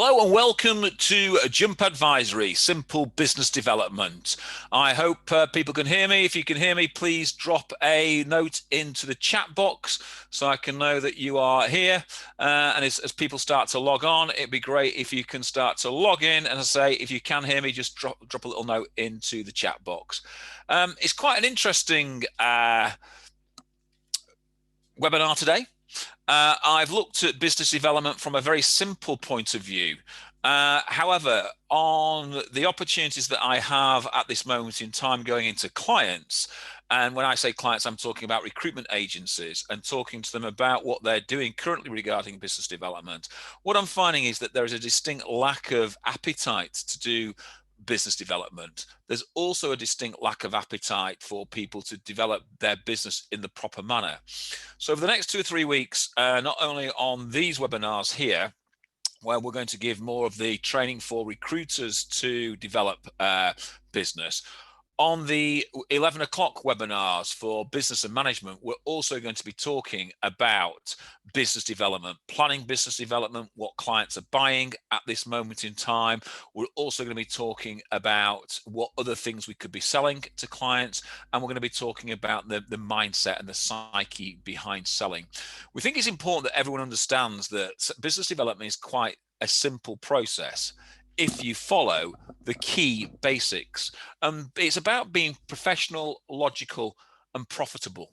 Hello and welcome to Jump Advisory, Simple Business Development. I hope people can hear me. If you can hear me, please drop a note into the chat box so I can know that you are here. And as people start to log on, it'd be great if you can start to log in. And as I say, if you can hear me, just drop a little note into the chat box. It's quite an interesting webinar today. I've looked at business development from a very simple point of view. However, on the opportunities that I have at this moment in time going into clients, and when I say clients, I'm talking about recruitment agencies and talking to them about what they're doing currently regarding business development, what I'm finding is that there is a distinct lack of appetite to do business development. There's also a distinct lack of appetite for people to develop their business in the proper manner. So over the next 2 or 3 weeks, not only on these webinars here, where we're going to give more of the training for recruiters to develop business, on the 11 o'clock webinars for business and management, we're also going to be talking about business development, planning business development, what clients are buying at this moment in time. We're also going to be talking about what other things we could be selling to clients, and we're going to be talking about the mindset and the psyche behind selling. We think it's important that everyone understands that business development is quite a simple process if you follow the key basics. It's about being professional, logical, and profitable.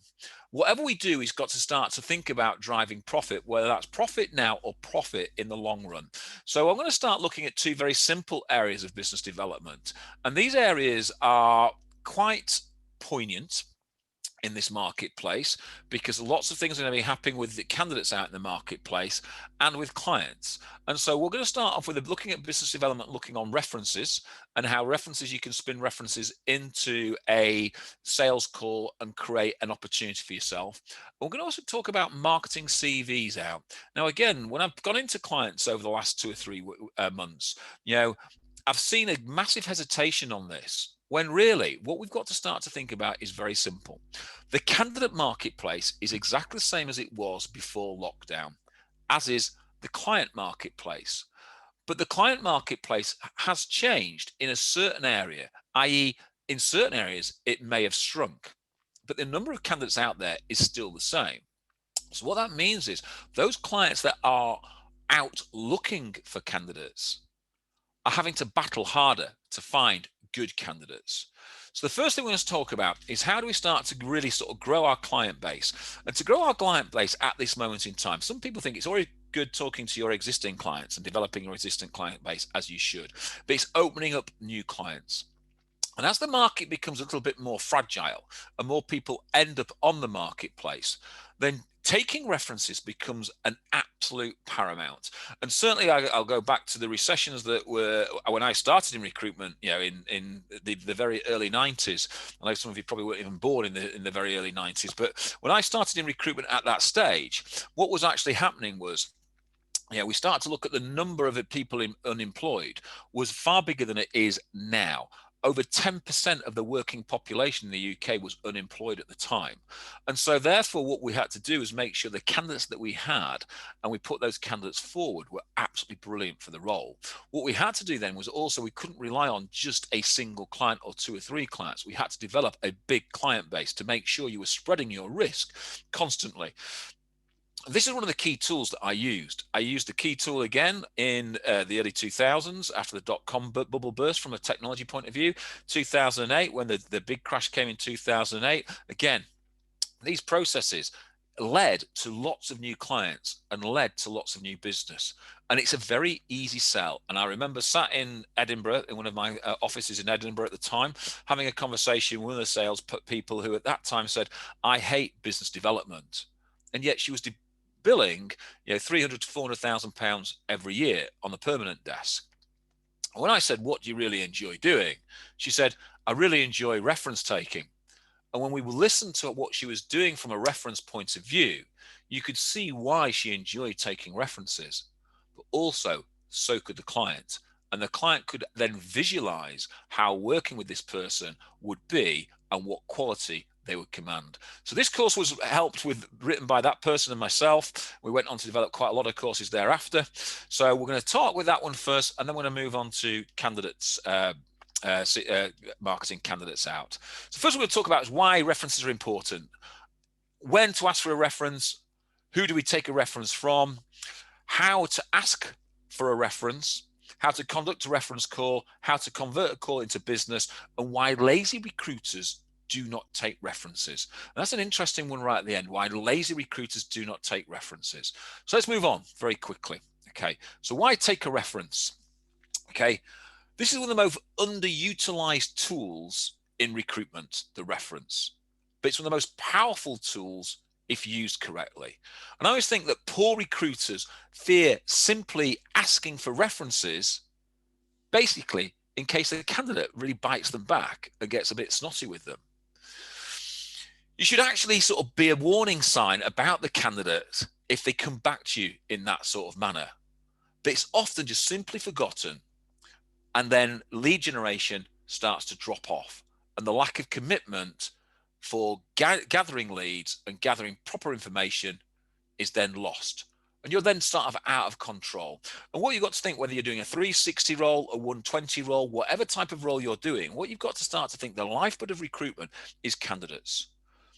Whatever we do is got to start to think about driving profit, whether that's profit now or profit in the long run. So I'm going to start looking at 2 very simple areas of business development. And these areas are quite poignant in this marketplace because lots of things are going to be happening with the candidates out in the marketplace and with clients. And so we're going to start off with looking at business development, looking on references and how references, you can spin references into a sales call and create an opportunity for yourself. We're going to also talk about marketing CVs out. Now, again, when I've gone into clients over the last 2 or 3 months, I've seen a massive hesitation on this, when really what we've got to start to think about is very simple. The candidate marketplace is exactly the same as it was before lockdown, as is the client marketplace. But the client marketplace has changed in a certain area, i.e., in certain areas, it may have shrunk, but the number of candidates out there is still the same. So what that means is those clients that are out looking for candidates are having to battle harder to find good candidates. So the first thing we're going to talk about is how do we start to really sort of grow our client base. And to grow our client base at this moment in time, some people think it's already good talking to your existing clients and developing your existing client base, as you should, but it's opening up new clients. And as the market becomes a little bit more fragile and more people end up on the marketplace, then taking references becomes an absolute paramount. And certainly I'll go back to the recessions that were when I started in recruitment, in the very early 90s. I know some of you probably weren't even born in the very early 90s, but when I started in recruitment at that stage, what was actually happening was, we start to look at the number of people unemployed was far bigger than it is now. Over 10% of the working population in the UK was unemployed at the time. And so therefore what we had to do is make sure the candidates that we had, and we put those candidates forward, were absolutely brilliant for the role. What we had to do then was also, we couldn't rely on just a single client or 2 or 3 clients. We had to develop a big client base to make sure you were spreading your risk constantly. This is one of the key tools that I used. I used the key tool again in the early 2000s after the dot-com bubble burst from a technology point of view. 2008, when the big crash came in 2008. Again, these processes led to lots of new clients and led to lots of new business. And it's a very easy sell. And I remember sat in Edinburgh, in one of my offices in Edinburgh at the time, having a conversation with one of the sales people who at that time said, I hate business development. And yet she was billing, £300,000 to £400,000 every year on the permanent desk. When I said, what do you really enjoy doing? She said, I really enjoy reference taking. And when we listened to what she was doing from a reference point of view, you could see why she enjoyed taking references, but also so could the client. And the client could then visualize how working with this person would be and what quality they would command. So this course was written by that person and myself. We went on to develop quite a lot of courses thereafter. So we're going to talk with that one first, and then we're going to move on to candidates, marketing candidates out. So first we're going to talk about is why references are important, when to ask for a reference, who do we take a reference from, how to ask for a reference, how to conduct a reference call, how to convert a call into business, and why lazy recruiters do not take references. And that's an interesting one right at the end, why lazy recruiters do not take references. So let's move on very quickly. Okay, so why take a reference? Okay, this is one of the most underutilized tools in recruitment, the reference. But it's one of the most powerful tools if used correctly. And I always think that poor recruiters fear simply asking for references, basically in case the candidate really bites them back and gets a bit snotty with them. You should actually sort of be a warning sign about the candidate if they come back to you in that sort of manner. But it's often just simply forgotten, and then lead generation starts to drop off, and the lack of commitment for gathering leads and gathering proper information is then lost, and you're then sort of out of control. And what you've got to think, whether you're doing a 360 role, a 120 role, whatever type of role you're doing, what you've got to start to think, the lifeblood of recruitment is candidates.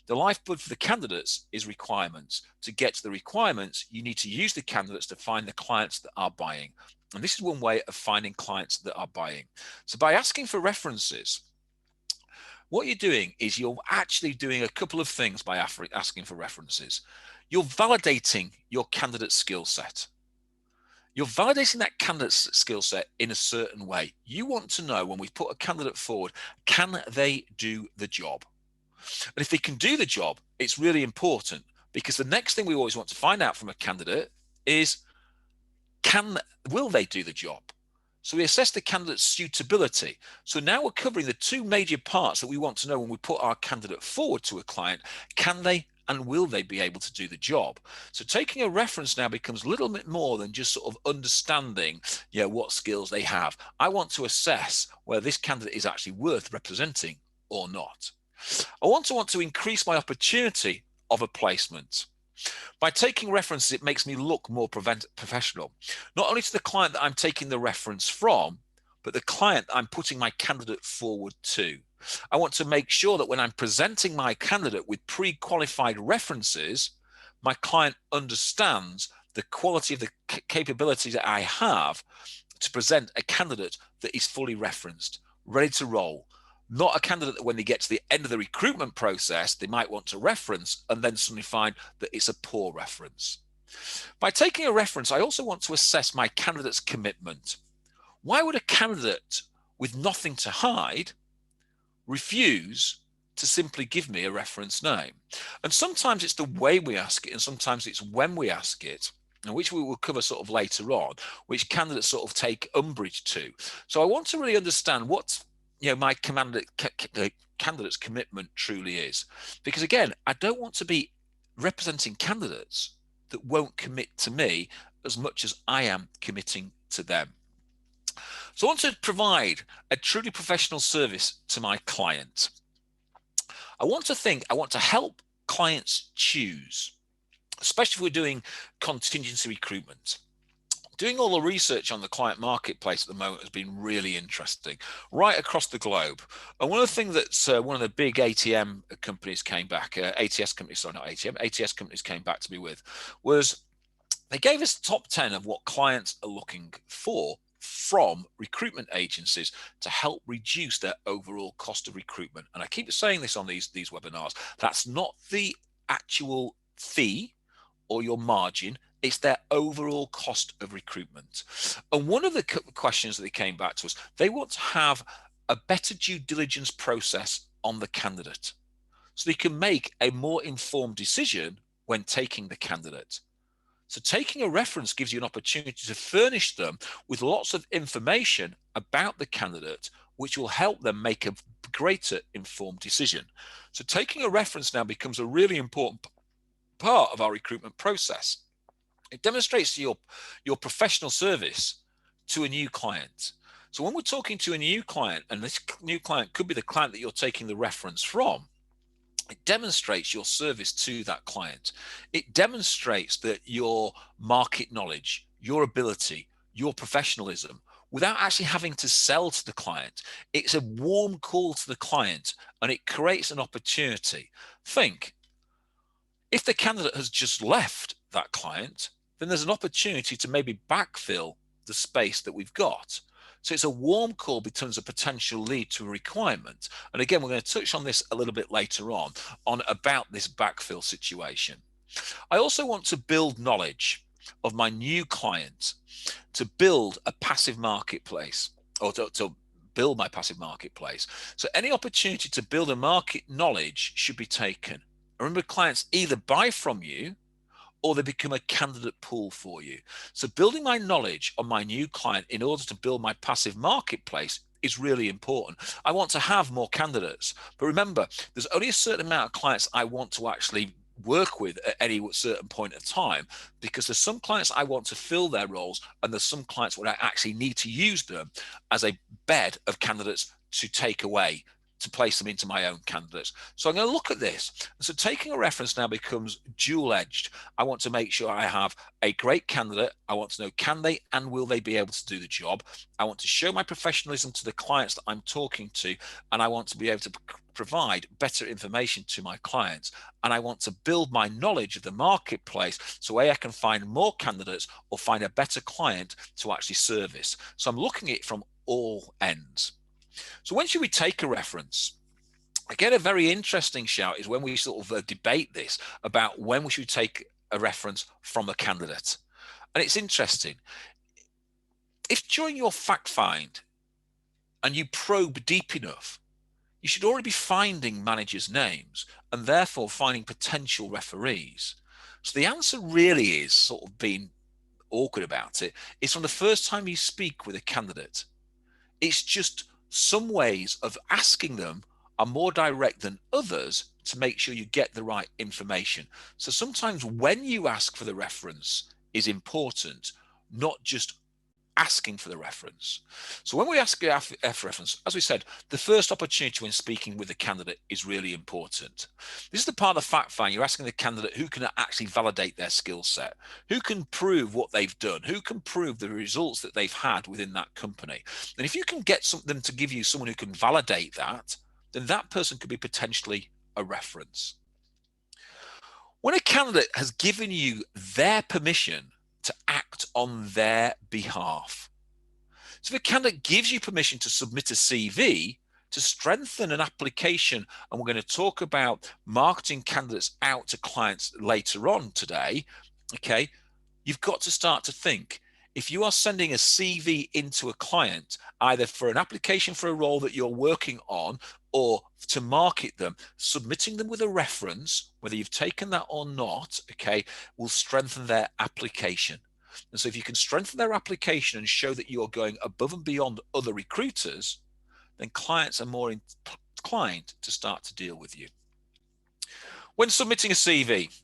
The lifeblood for the candidates is requirements. To get to the requirements, you need to use the candidates to find the clients that are buying. And this is one way of finding clients that are buying. So by asking for references, what you're doing is you're actually doing a couple of things by asking for references. You're validating your candidate skill set. You're validating that candidate's skill set in a certain way. You want to know, when we put a candidate forward, can they do the job? And if they can do the job, it's really important, because the next thing we always want to find out from a candidate is, will they do the job? So we assess the candidate's suitability. So now we're covering the two major parts that we want to know when we put our candidate forward to a client. Can they and will they be able to do the job? So taking a reference now becomes a little bit more than just sort of understanding, what skills they have. I want to assess whether this candidate is actually worth representing or not. I want to increase my opportunity of a placement. By taking references, it makes me look more professional, not only to the client that I'm taking the reference from, but the client I'm putting my candidate forward to. I want to make sure that when I'm presenting my candidate with pre-qualified references, my client understands the quality of the capabilities that I have to present a candidate that is fully referenced, ready to roll. Not a candidate that when they get to the end of the recruitment process, they might want to reference and then suddenly find that it's a poor reference. By taking a reference, I also want to assess my candidate's commitment. Why would a candidate with nothing to hide refuse to simply give me a reference name? And sometimes it's the way we ask it, and sometimes it's when we ask it, and which we will cover sort of later on, which candidates sort of take umbrage to. So I want to really understand what my candidate's commitment truly is. Because again, I don't want to be representing candidates that won't commit to me as much as I am committing to them. So I want to provide a truly professional service to my client. I want to help clients choose, especially if we're doing contingency recruitment. Doing all the research on the client marketplace at the moment has been really interesting right across the globe. And one of the things that one of the big ATM companies came back, ATS companies came back to me with was they gave us the top 10 of what clients are looking for from recruitment agencies to help reduce their overall cost of recruitment. And I keep saying this on these webinars. That's not the actual fee or your margin. It's their overall cost of recruitment. And one of the questions that they came back to us, they want to have a better due diligence process on the candidate so they can make a more informed decision when taking the candidate. So taking a reference gives you an opportunity to furnish them with lots of information about the candidate, which will help them make a greater informed decision. So taking a reference now becomes a really important part of our recruitment process. It demonstrates your professional service to a new client. So when we're talking to a new client, and this new client could be the client that you're taking the reference from, It demonstrates your service to that client. It demonstrates that your market knowledge, your ability, your professionalism, without actually having to sell to the client. It's a warm call to the client and it creates an opportunity. Think, if the candidate has just left that client, then there's an opportunity to maybe backfill the space that we've got. So it's a warm call becomes a potential lead to a requirement. And again, we're going to touch on this a little bit later on about this backfill situation. I also want to build knowledge of my new client to build a passive marketplace, or to build my passive marketplace. So any opportunity to build a market knowledge should be taken. Remember, clients either buy from you or they become a candidate pool for you. So building my knowledge on my new client in order to build my passive marketplace is really important. I want to have more candidates, but remember, there's only a certain amount of clients I want to actually work with at any certain point of time, because there's some clients I want to fill their roles and there's some clients where I actually need to use them as a bed of candidates to take away, to place them into my own candidates. So I'm going to look at this. So taking a reference now becomes dual-edged. I want to make sure I have a great candidate. I want to know, can they and will they be able to do the job? I want to show my professionalism to the clients that I'm talking to, and I want to be able to provide better information to my clients. And I want to build my knowledge of the marketplace so I can find more candidates or find a better client to actually service. So I'm looking at it from all ends. So when should we take a reference? Again, a very interesting shout is when we sort of debate this about when we should take a reference from a candidate. And it's interesting. If during your fact find and you probe deep enough, you should already be finding managers' names and therefore finding potential referees. So the answer really is, sort of being awkward about it, is from the first time you speak with a candidate. It's just some ways of asking them are more direct than others to make sure you get the right information. So sometimes when you ask for the reference is important, not just asking for the reference. So when we ask F reference, as we said, the first opportunity when speaking with the candidate is really important. This is the part of the fact find. You're asking the candidate who can actually validate their skill set, who can prove what they've done, who can prove the results that they've had within that company. And if you can get them to give you someone who can validate that, then that person could be potentially a reference. When a candidate has given you their permission to act on their behalf. So if a candidate gives you permission to submit a CV to strengthen an application, and we're going to talk about marketing candidates out to clients later on today, okay, you've got to start to think, if you are sending a CV into a client, either for an application for a role that you're working on or to market them, submitting them with a reference, whether you've taken that or not, okay, will strengthen their application. And so if you can strengthen their application and show that you're going above and beyond other recruiters, then clients are more inclined to start to deal with you. When submitting a CV,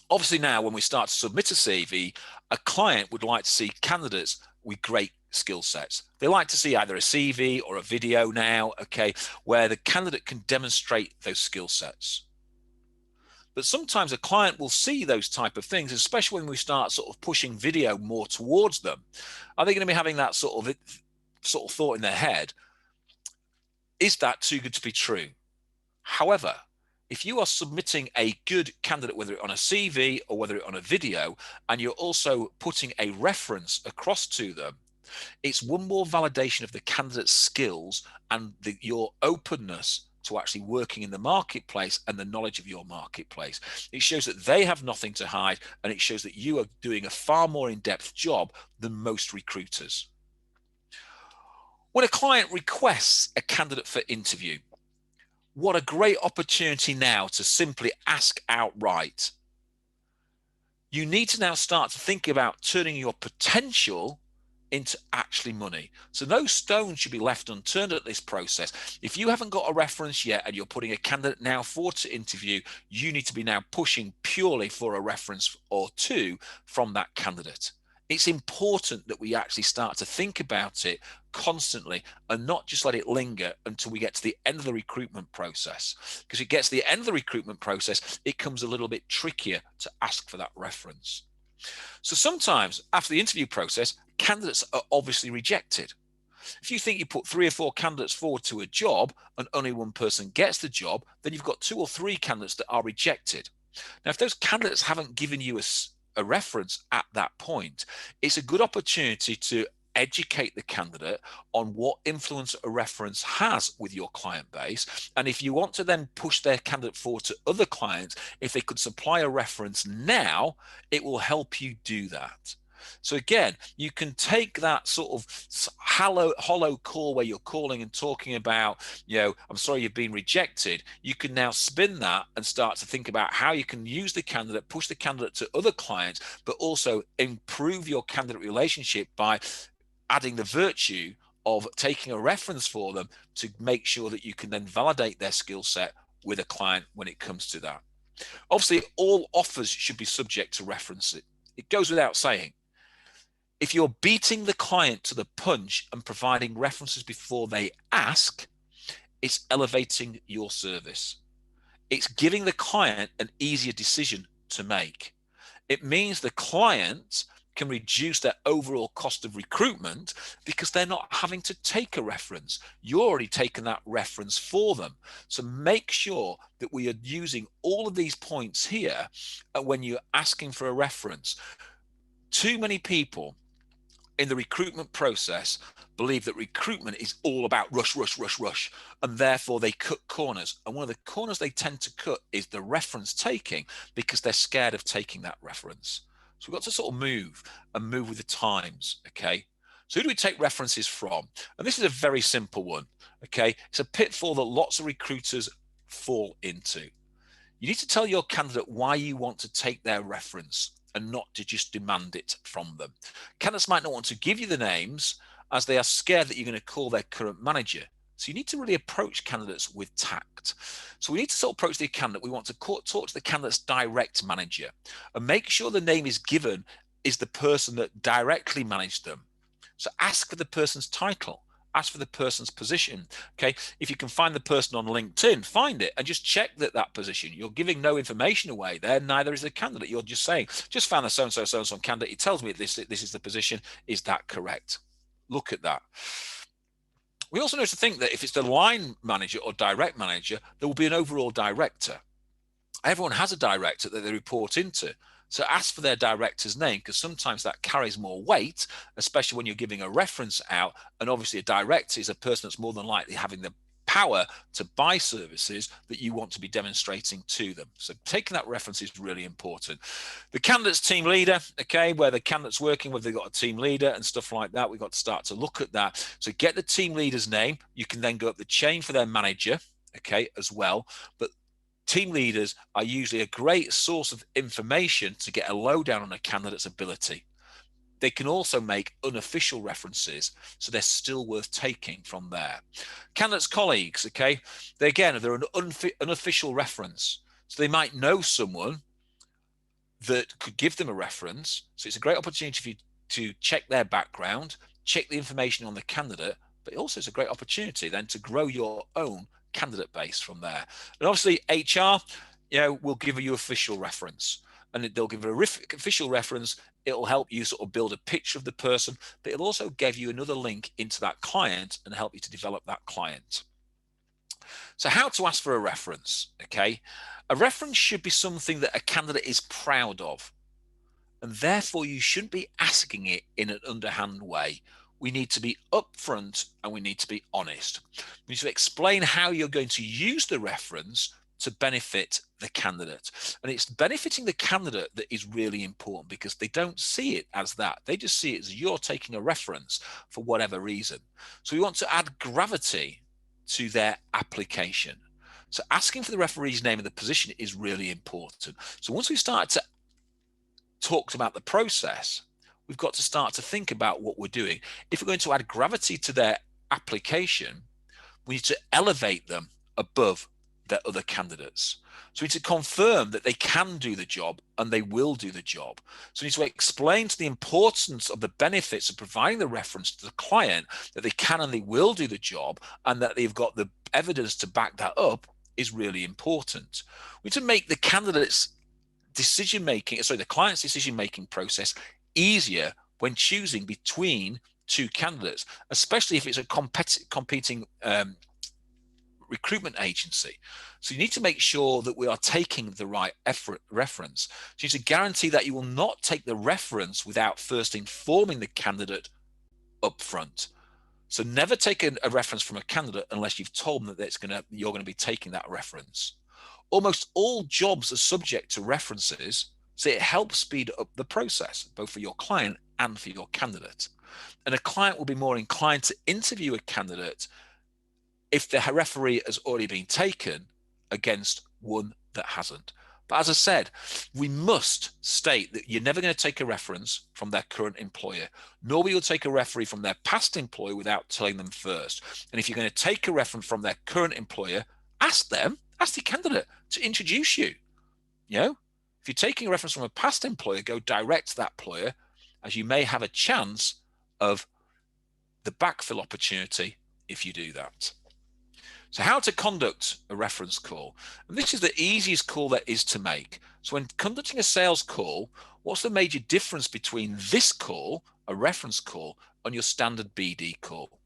obviously now when we start to submit a CV, a client would like to see candidates with great skill sets. They like to see either a CV or a video now, okay, where the candidate can demonstrate those skill sets. But sometimes a client will see those type of things, especially when we start sort of pushing video more towards them. Are they going to be having that sort of thought in their head? Is that too good to be true? However, if you are submitting a good candidate, whether it's on a CV or whether it's on a video, and you're also putting a reference across to them, it's one more validation of the candidate's skills and your openness to actually working in the marketplace and the knowledge of your marketplace. It shows that they have nothing to hide, and it shows that you are doing a far more in-depth job than most recruiters. When a client requests a candidate for interview, what a great opportunity now to simply ask outright. You need to now start to think about turning your potential into actually money. So no stone should be left unturned at this process. If you haven't got a reference yet and you're putting a candidate now forward to interview, you need to be now pushing purely for a reference or two from that candidate. It's important that we actually start to think about it constantly and not just let it linger until we get to the end of the recruitment process. Because it gets to the end of the recruitment process, it comes a little bit trickier to ask for that reference. So sometimes after the interview process, candidates are obviously rejected. If you think you put 3 or 4 candidates forward to a job and only one person gets the job, then you've got 2 or 3 candidates that are rejected. Now, if those candidates haven't given you a reference at that point, it's a good opportunity to educate the candidate on what influence a reference has with your client base. And if you want to then push their candidate forward to other clients, if they could supply a reference now, it will help you do that. So again, you can take that sort of hollow call where you're calling and talking about, I'm sorry you've been rejected. You can now spin that and start to think about how you can use the candidate, push the candidate to other clients, but also improve your candidate relationship by adding the virtue of taking a reference for them to make sure that you can then validate their skill set with a client when it comes to that. Obviously, all offers should be subject to referencing. It goes without saying. If you're beating the client to the punch and providing references before they ask, it's elevating your service. It's giving the client an easier decision to make. It means the client can reduce their overall cost of recruitment because they're not having to take a reference. You're already taken that reference for them. So make sure that we are using all of these points here when you're asking for a reference. Too many people in the recruitment process believe that recruitment is all about rush, and therefore they cut corners. And one of the corners they tend to cut is the reference taking because they're scared of taking that reference. So we've got to sort of move with the times, okay? So who do we take references from? And this is a very simple one, okay? It's a pitfall that lots of recruiters fall into. You need to tell your candidate why you want to take their reference and not to just demand it from them. Candidates might not want to give you the names as they are scared that you're going to call their current manager. So you need to really approach candidates with tact. So we need to sort of approach the candidate. We want to talk to the candidate's direct manager and make sure the name is given is the person that directly managed them. So ask for the person's title. Ask for the person's position. Okay, if you can find the person on LinkedIn, find it and just check that position. You're giving no information away there. Neither is the candidate. You're just saying, just found the so-and-so candidate. It tells me this is the position. Is that correct? Look at that. We also need to think that if it's the line manager or direct manager, there will be an overall director. Everyone has a director that they report into. So ask for their director's name because sometimes that carries more weight, especially when you're giving a reference out. And obviously a director is a person that's more than likely having the power to buy services that you want to be demonstrating to them. So taking that reference is really important. The candidate's team leader, okay, where the candidate's working, whether they've got a team leader and stuff like that, we've got to start to look at that. So get the team leader's name. You can then go up the chain for their manager, okay, as well. But team leaders are usually a great source of information to get a lowdown on a candidate's ability. They can also make unofficial references, so they're still worth taking from there. Candidates' colleagues, okay, they're an unofficial reference. So they might know someone that could give them a reference. So it's a great opportunity for you to check their background, check the information on the candidate, but also it's a great opportunity then to grow your own candidate base from there. And obviously HR, will give you official reference, and they'll give an official reference. It'll help you sort of build a picture of the person, but it'll also give you another link into that client and help you to develop that client. So how to ask for a reference, okay? A reference should be something that a candidate is proud of, and therefore you shouldn't be asking it in an underhand way. We need to be upfront and we need to be honest. We need to explain how you're going to use the reference to benefit the candidate. And it's benefiting the candidate that is really important because they don't see it as that. They just see it as you're taking a reference for whatever reason. So we want to add gravity to their application. So asking for the referee's name and the position is really important. So once we start to talk about the process, we've got to start to think about what we're doing. If we're going to add gravity to their application, we need to elevate them above their other candidates. So we need to confirm that they can do the job and they will do the job. So we need to explain to the importance of the benefits of providing the reference to the client, that they can and they will do the job, and that they've got the evidence to back that up is really important. We need to make the candidate's the client's decision-making process easier when choosing between two candidates, especially if it's a competing recruitment agency. So you need to make sure that we are taking the right reference. So you need to guarantee that you will not take the reference without first informing the candidate up front. So never take a reference from a candidate unless you've told them that you're going to be taking that reference. Almost all jobs are subject to references, so it helps speed up the process, both for your client and for your candidate. And a client will be more inclined to interview a candidate if the referee has already been taken against one that hasn't. But as I said, we must state that you're never going to take a reference from their current employer, nor will you take a referee from their past employer without telling them first. And if you're going to take a reference from their current employer, ask the candidate to introduce you. You know, if you're taking a reference from a past employer, go direct to that employer, as you may have a chance of the backfill opportunity if you do that. So how to conduct a reference call. And this is the easiest call there is to make. So when conducting a sales call, what's the major difference between this call, a reference call, and your standard BD call?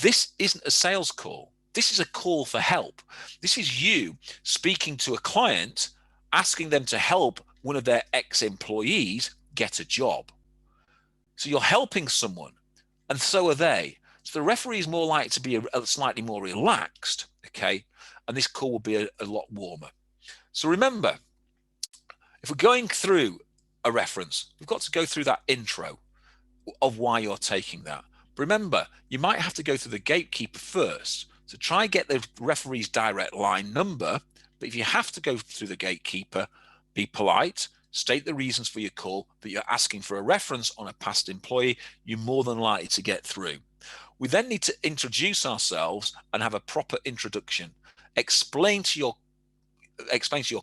This isn't a sales call. This is a call for help. This is you speaking to a client, asking them to help one of their ex-employees get a job. So you're helping someone, and so are they. So the referee is more likely to be slightly more relaxed, okay? And this call will be a lot warmer. So remember, if we're going through a reference, we've got to go through that intro of why you're taking that. But remember, you might have to go through the gatekeeper first. So try and get the referee's direct line number. But if you have to go through the gatekeeper, be polite, state the reasons for your call, that you're asking for a reference on a past employee, you're more than likely to get through. We then need to introduce ourselves and have a proper introduction. Explain to your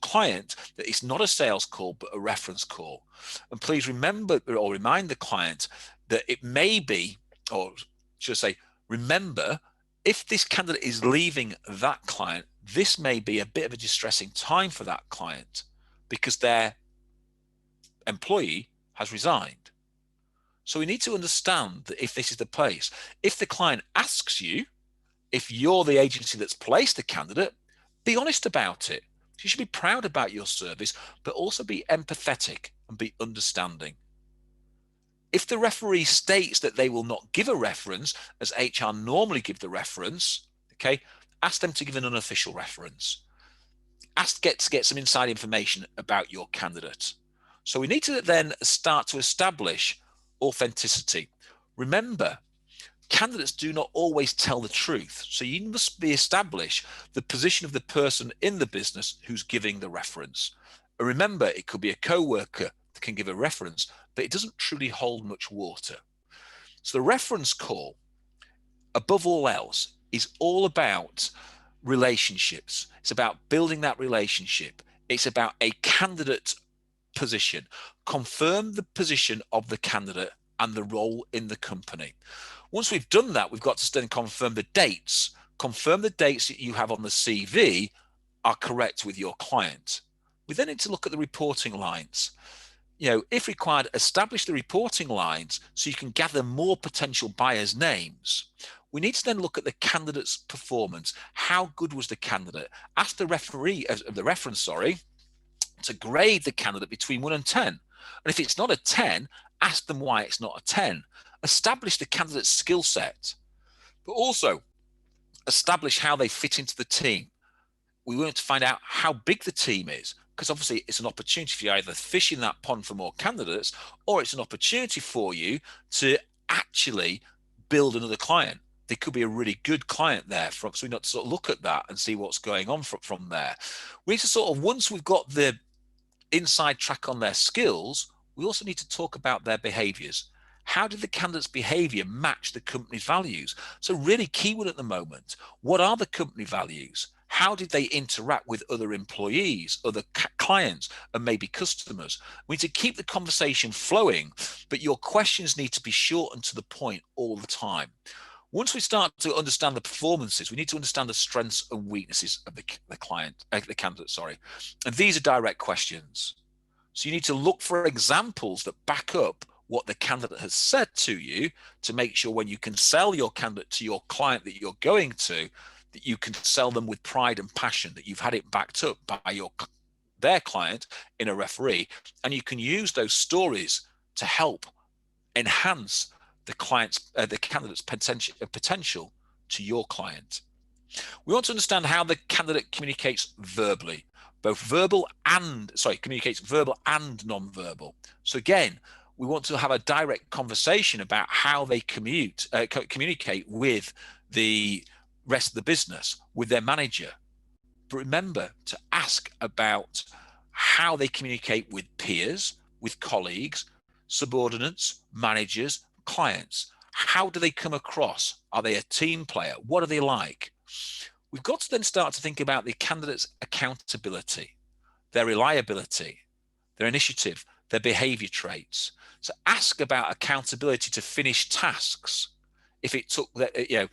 client that it's not a sales call, but a reference call. And please remember or remind the client that it may be, or should I say, remember, if this candidate is leaving that client, this may be a bit of a distressing time for that client because their employee has resigned. So we need to understand that if this is the place, if the client asks you, if you're the agency that's placed the candidate, be honest about it. You should be proud about your service, but also be empathetic and be understanding. If the referee states that they will not give a reference, as HR normally give the reference, okay, ask them to give an unofficial reference. Ask to get some inside information about your candidate. So we need to then start to establish authenticity. Remember, candidates do not always tell the truth. So you must establish the position of the person in the business who's giving the reference. And remember, it could be a co-worker that can give a reference, but it doesn't truly hold much water. So the reference call, above all else, is all about relationships. It's about building that relationship. It's about a candidate position. Confirm the position of the candidate and the role in the company. Once we've done that, we've got to then confirm the dates. Confirm the dates that you have on the CV are correct with your client. We then need to look at the reporting lines. You know, if required, establish the reporting lines so you can gather more potential buyers' names. We need to then look at the candidate's performance. How good was the candidate? Ask the reference, to grade the candidate between 1 and 10. And if it's not a 10, ask them why it's not a 10. Establish the candidate's skill set, but also establish how they fit into the team. We want to find out how big the team is, because obviously it's an opportunity for you to either fish in that pond for more candidates, or it's an opportunity for you to actually build another client. There could be a really good client there, so we need to sort of look at that and see what's going on from there. We need to sort of, once we've got the inside track on their skills, we also need to talk about their behaviors. How did the candidate's behavior match the company's values? So really key one at the moment. What are the company values? How did they interact with other employees, other clients, and maybe customers? We need to keep the conversation flowing, but your questions need to be short and to the point all the time. Once we start to understand the performances, we need to understand the strengths and weaknesses of the candidate, sorry. And these are direct questions. So you need to look for examples that back up what the candidate has said to you to make sure when you can sell your candidate to your client that you're going to, that you can sell them with pride and passion, that you've had it backed up by their client in a referee, and you can use those stories to help enhance the candidate's potential to your client. We want to understand how the candidate communicates verbally, communicates verbal and non-verbal. So again, we want to have a direct conversation about how they communicate with the rest of the business, with their manager. But remember to ask about how they communicate with peers, with colleagues, subordinates, managers, clients. How do they come across? Are they a team player? What are they like? We've got to then start to think about the candidate's accountability, their reliability, their initiative, their behavior traits. So ask about accountability to finish tasks. If it took, if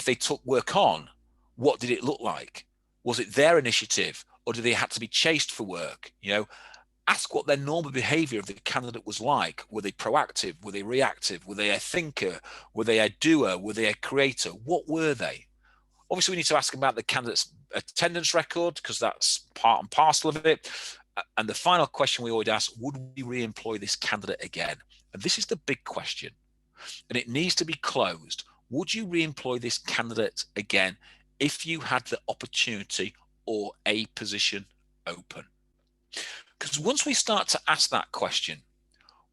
they took work on, what did it look like? Was it their initiative, or did they have to be chased for work? Ask what their normal behavior of the candidate was like. Were they proactive? Were they reactive? Were they a thinker? Were they a doer? Were they a creator? What were they? Obviously, we need to ask about the candidate's attendance record, because that's part and parcel of it. And the final question we always ask, would we re-employ this candidate again? And this is the big question, and it needs to be closed. Would you re-employ this candidate again if you had the opportunity or a position open? Because once we start to ask that question,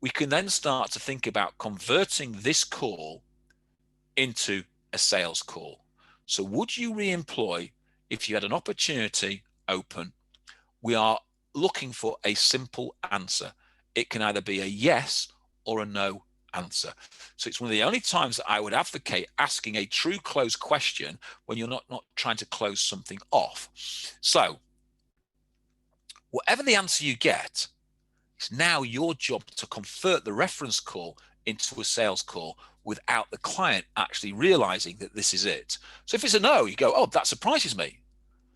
we can then start to think about converting this call into a sales call. So would you re-employ if you had an opportunity open? We are looking for a simple answer. It can either be a yes or a no answer. So it's one of the only times that I would advocate asking a true close question when you're not trying to close something off. So whatever the answer you get, it's now your job to convert the reference call into a sales call without the client actually realizing that this is it. So if it's a no, you go, oh, that surprises me.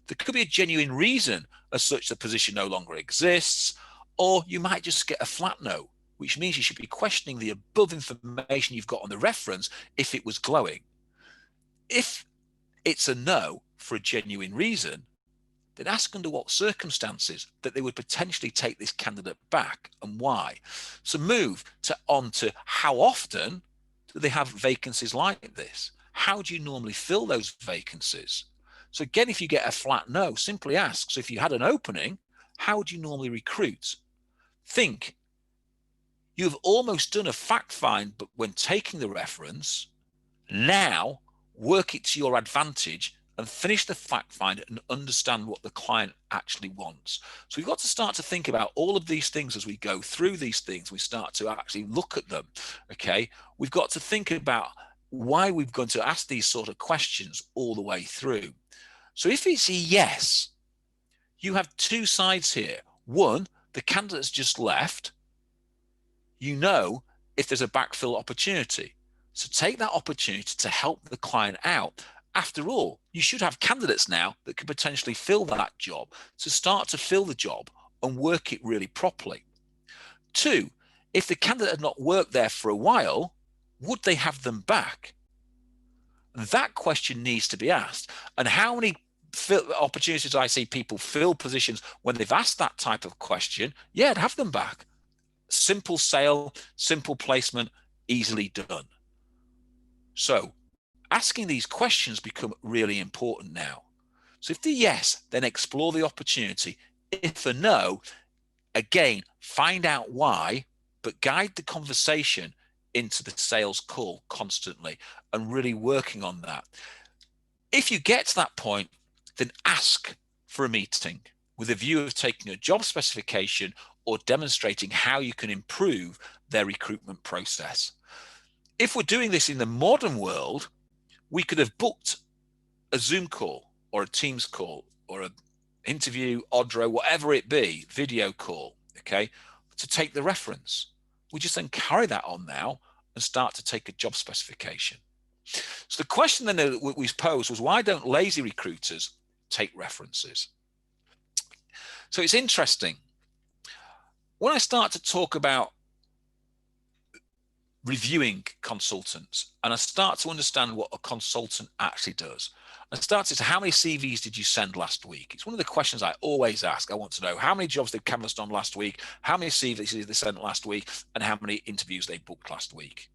There could be a genuine reason as such the position no longer exists, or you might just get a flat no, which means you should be questioning the above information you've got on the reference if it was glowing. If it's a no for a genuine reason, then ask under what circumstances that they would potentially take this candidate back and why. So move on to how often do they have vacancies like this? How do you normally fill those vacancies? So again, if you get a flat no, simply ask. So if you had an opening, how do you normally recruit? Think, you've almost done a fact find, but when taking the reference, now work it to your advantage and finish the fact find and understand what the client actually wants. So we've got to start to think about all of these things as we go through these things. We start to actually look at them. Okay, we've got to think about why we're going to ask these sort of questions all the way through. So if it's a yes, you have two sides here. One, the candidate's just left. You know if there's a backfill opportunity. So take that opportunity to help the client out. After all, you should have candidates now that could potentially fill that job, to start to fill the job and work it really properly. Two, if the candidate had not worked there for a while, would they have them back? That question needs to be asked. And how many opportunities I see people fill positions when they've asked that type of question? Yeah, I'd have them back. Simple sale, simple placement, easily done. So asking these questions become really important now. So if the yes, then explore the opportunity. If the no, again, find out why, but guide the conversation into the sales call constantly and really working on that. If you get to that point, then ask for a meeting with a view of taking a job specification or demonstrating how you can improve their recruitment process. If we're doing this in the modern world, we could have booked a Zoom call or a Teams call or an interview, Odro, whatever it be, video call, okay, to take the reference. We just then carry that on now and start to take a job specification. So the question then that we posed was, why don't lazy recruiters take references? So it's interesting. When I start to talk about reviewing consultants and I start to understand what a consultant actually does, I start to say, how many CVs did you send last week? It's one of the questions I always ask. I want to know how many jobs they canvassed on last week, how many CVs they sent last week, and how many interviews they booked last week.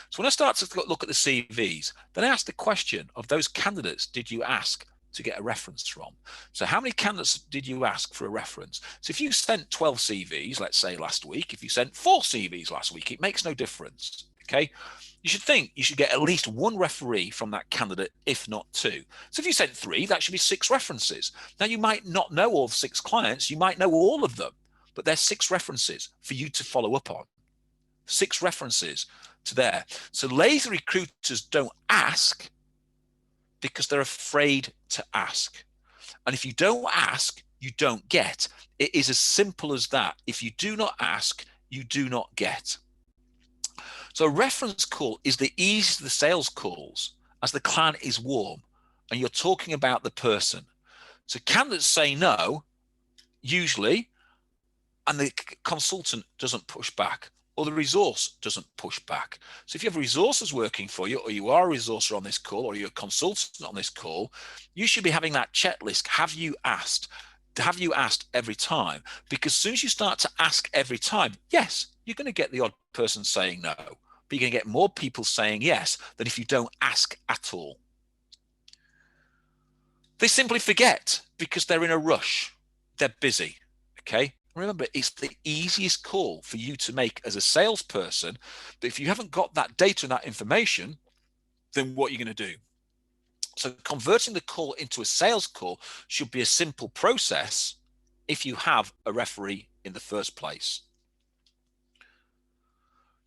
So when I start to look at the CVs, then I ask the question of those candidates did you ask to get a reference from? So how many candidates did you ask for a reference? So if you sent 12 CVs, let's say last week, if you sent 4 CVs last week, it makes no difference, okay? You should think you should get at least 1 referee from that candidate, if not 2. So if you sent 3, that should be 6 references. Now you might not know all 6 clients, you might know all of them, but there's 6 references for you to follow up on. 6 references to there. So lazy recruiters don't ask because they're afraid to ask. And if you don't ask, you don't get. It is as simple as that. If you do not ask, you do not get. So a reference call is the easiest of the sales calls as the client is warm and you're talking about the person. So candidates say no, usually, and the consultant doesn't push back, or the resource doesn't push back. So if you have resources working for you, or you are a resourcer on this call, or you're a consultant on this call, you should be having that checklist. Have you asked? Have you asked every time? Because as soon as you start to ask every time, yes, you're going to get the odd person saying no, but you're going to get more people saying yes than if you don't ask at all. They simply forget because they're in a rush. They're busy, okay? Remember, it's the easiest call for you to make as a salesperson. But if you haven't got that data and that information, then what are you going to do? So converting the call into a sales call should be a simple process if you have a referee in the first place.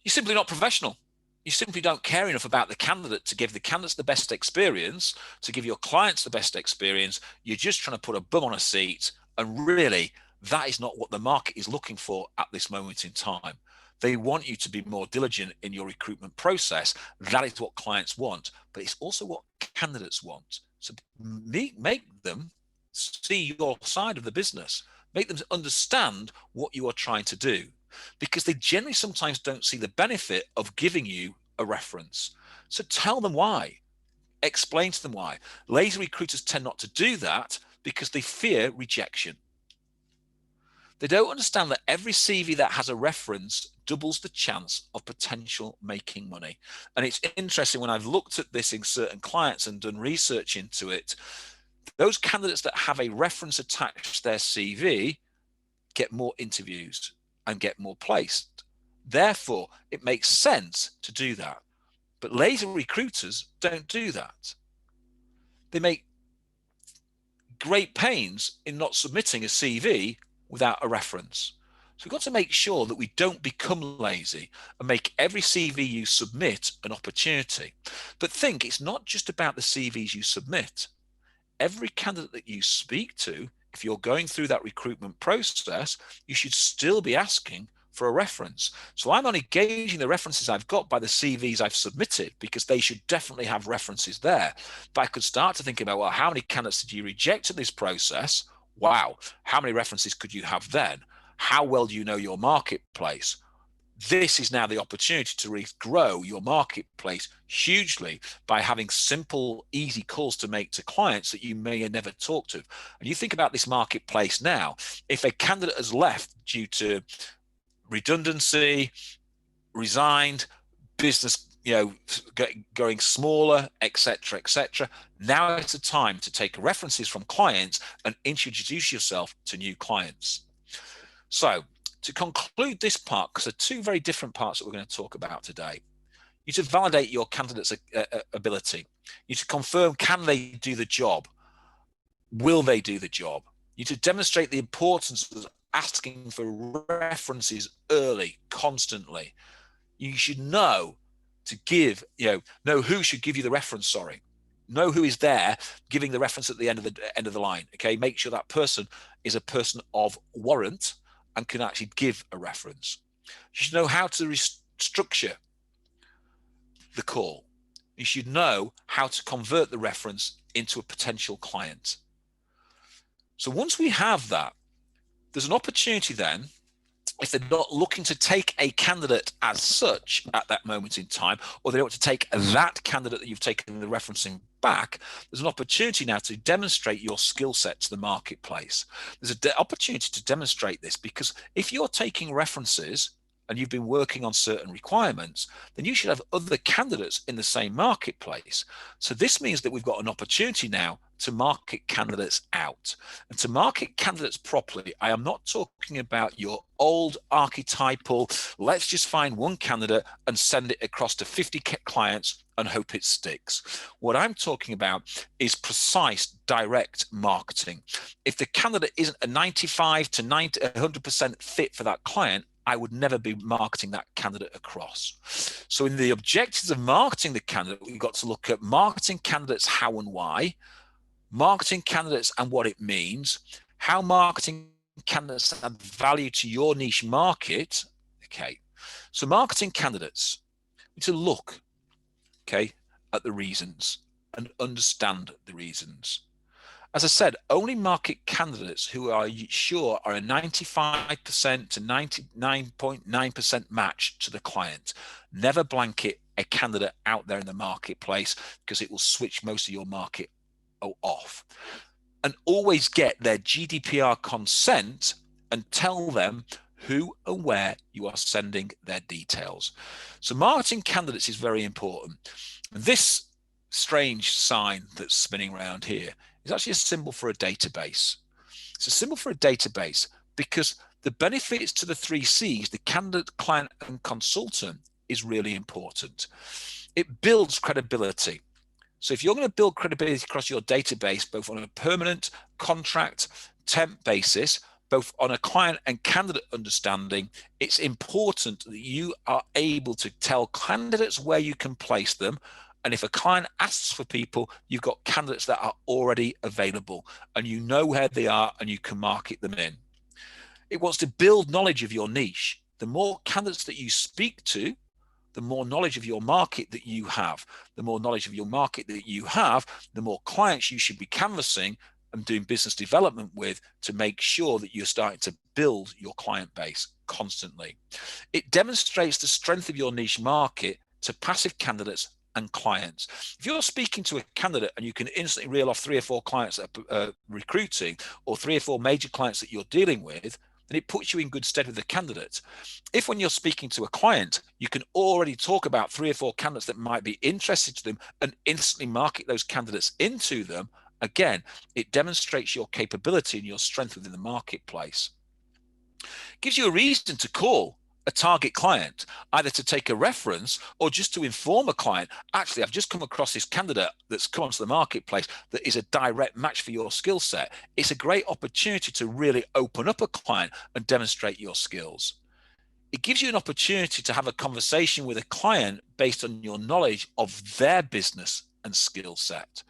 You're simply not professional. You simply don't care enough about the candidate to give the candidates the best experience, to give your clients the best experience. You're just trying to put a bum on a seat, and really, that is not what the market is looking for at this moment in time. They want you to be more diligent in your recruitment process. That is what clients want, but it's also what candidates want. So make them see your side of the business. Make them understand what you are trying to do, because they generally sometimes don't see the benefit of giving you a reference. So tell them why. Explain to them why. Lazy recruiters tend not to do that because they fear rejection. They don't understand that every CV that has a reference doubles the chance of potential making money. And it's interesting, when I've looked at this in certain clients and done research into it, those candidates that have a reference attached to their CV get more interviews and get more placed. Therefore, it makes sense to do that. But lazy recruiters don't do that. They make great pains in not submitting a CV without a reference. So we've got to make sure that we don't become lazy and make every CV you submit an opportunity. But think, it's not just about the CVs you submit. Every candidate that you speak to, if you're going through that recruitment process, you should still be asking for a reference. So I'm only gauging the references I've got by the CVs I've submitted, because they should definitely have references there. But I could start to think about, well, how many candidates did you reject in this process? Wow, how many references could you have then? How well do you know your marketplace? This is now the opportunity to really grow your marketplace hugely by having simple, easy calls to make to clients that you may have never talked to. And you think about this marketplace now, if a candidate has left due to redundancy, resigned, business going smaller, etc., etc. Now it's a time to take references from clients and introduce yourself to new clients. So to conclude this part, because there are 2 very different parts that we're going to talk about today. You need to validate your candidate's ability. You need to confirm, can they do the job? Will they do the job? You need to demonstrate the importance of asking for references early, constantly. You should know to give, know who should give you the reference, know who is there giving the reference at the end of the line. Okay, make sure that person is a person of warrant and can actually give a reference. You should know how to restructure the call. You should know how to convert the reference into a potential client. So once we have that, there's an opportunity then, if they're not looking to take a candidate as such at that moment in time, or they want to take that candidate that you've taken the referencing back, there's an opportunity now to demonstrate your skill set to the marketplace. There's an opportunity to demonstrate this, because if you're taking references and you've been working on certain requirements, then you should have other candidates in the same marketplace. So this means that we've got an opportunity now to market candidates out. And to market candidates properly, I am not talking about your old archetypal, let's just find one candidate and send it across to 50 clients and hope it sticks. What I'm talking about is precise, direct marketing. If the candidate isn't a 95 to 100% fit for that client, I would never be marketing that candidate across. So in the objectives of marketing the candidate, we've got to look at marketing candidates how and why, marketing candidates and what it means, how marketing candidates add value to your niche market. Okay, so marketing candidates, we need to look, okay, at the reasons and understand the reasons. As I said, only market candidates who are sure are a 95% to 99.9% match to the client. Never blanket a candidate out there in the marketplace, because it will switch most of your market off. And always get their GDPR consent and tell them who and where you are sending their details. So marketing candidates is very important. And this strange sign that's spinning around here is actually a symbol for a database. It's a symbol for a database because the benefits to the 3 C's, the candidate, client, and consultant, is really important. It builds credibility. So if you're going to build credibility across your database, both on a permanent contract, temp basis, both on a client and candidate understanding, it's important that you are able to tell candidates where you can place them. And if a client asks for people, you've got candidates that are already available and you know where they are and you can market them in. It wants to build knowledge of your niche. The more candidates that you speak to, the more knowledge of your market that you have. The more knowledge of your market that you have, the more clients you should be canvassing and doing business development with to make sure that you're starting to build your client base constantly. It demonstrates the strength of your niche market to passive candidates and clients. If you're speaking to a candidate and you can instantly reel off 3 or 4 clients that are recruiting, or 3 or 4 major clients that you're dealing with, then it puts you in good stead with the candidate. If when you're speaking to a client, you can already talk about 3 or 4 candidates that might be interested to them and instantly market those candidates into them, again, it demonstrates your capability and your strength within the marketplace. It gives you a reason to call a target client, either to take a reference or just to inform a client, actually, I've just come across this candidate that's come onto the marketplace that is a direct match for your skill set. It's a great opportunity to really open up a client and demonstrate your skills. It gives you an opportunity to have a conversation with a client based on your knowledge of their business and skill set.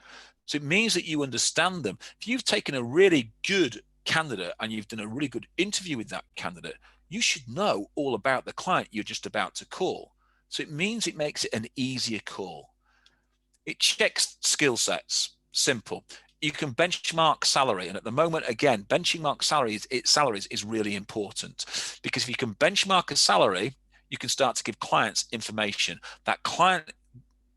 So it means that you understand them. If you've taken a really good candidate and you've done a really good interview with that candidate, you should know all about the client you're just about to call. So it means it makes it an easier call. It checks skill sets. Simple. You can benchmark salary. And at the moment, again, benchmark salaries is really important, because if you can benchmark a salary, you can start to give clients information. That client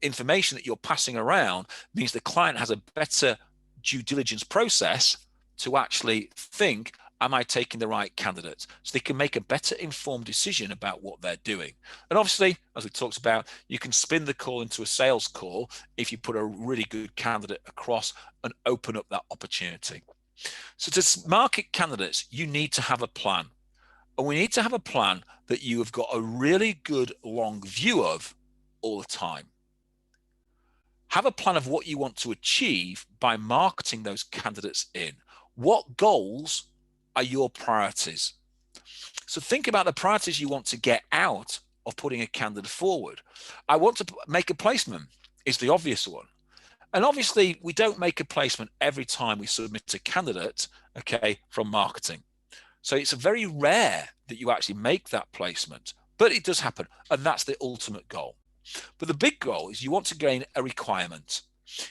information that you're passing around means the client has a better due diligence process to actually think, am I taking the right candidate? So they can make a better informed decision about what they're doing. And obviously, as we talked about, you can spin the call into a sales call if you put a really good candidate across and open up that opportunity. So to market candidates, you need to have a plan. And we need to have a plan that you have got a really good long view of all the time. Have a plan of what you want to achieve by marketing those candidates in. What goals are your priorities? So think about the priorities you want to get out of putting a candidate forward. I want to make a placement is the obvious one. And obviously, we don't make a placement every time we submit a candidate, okay, from marketing. So it's very rare that you actually make that placement, but it does happen. And that's the ultimate goal. But the big goal is you want to gain a requirement.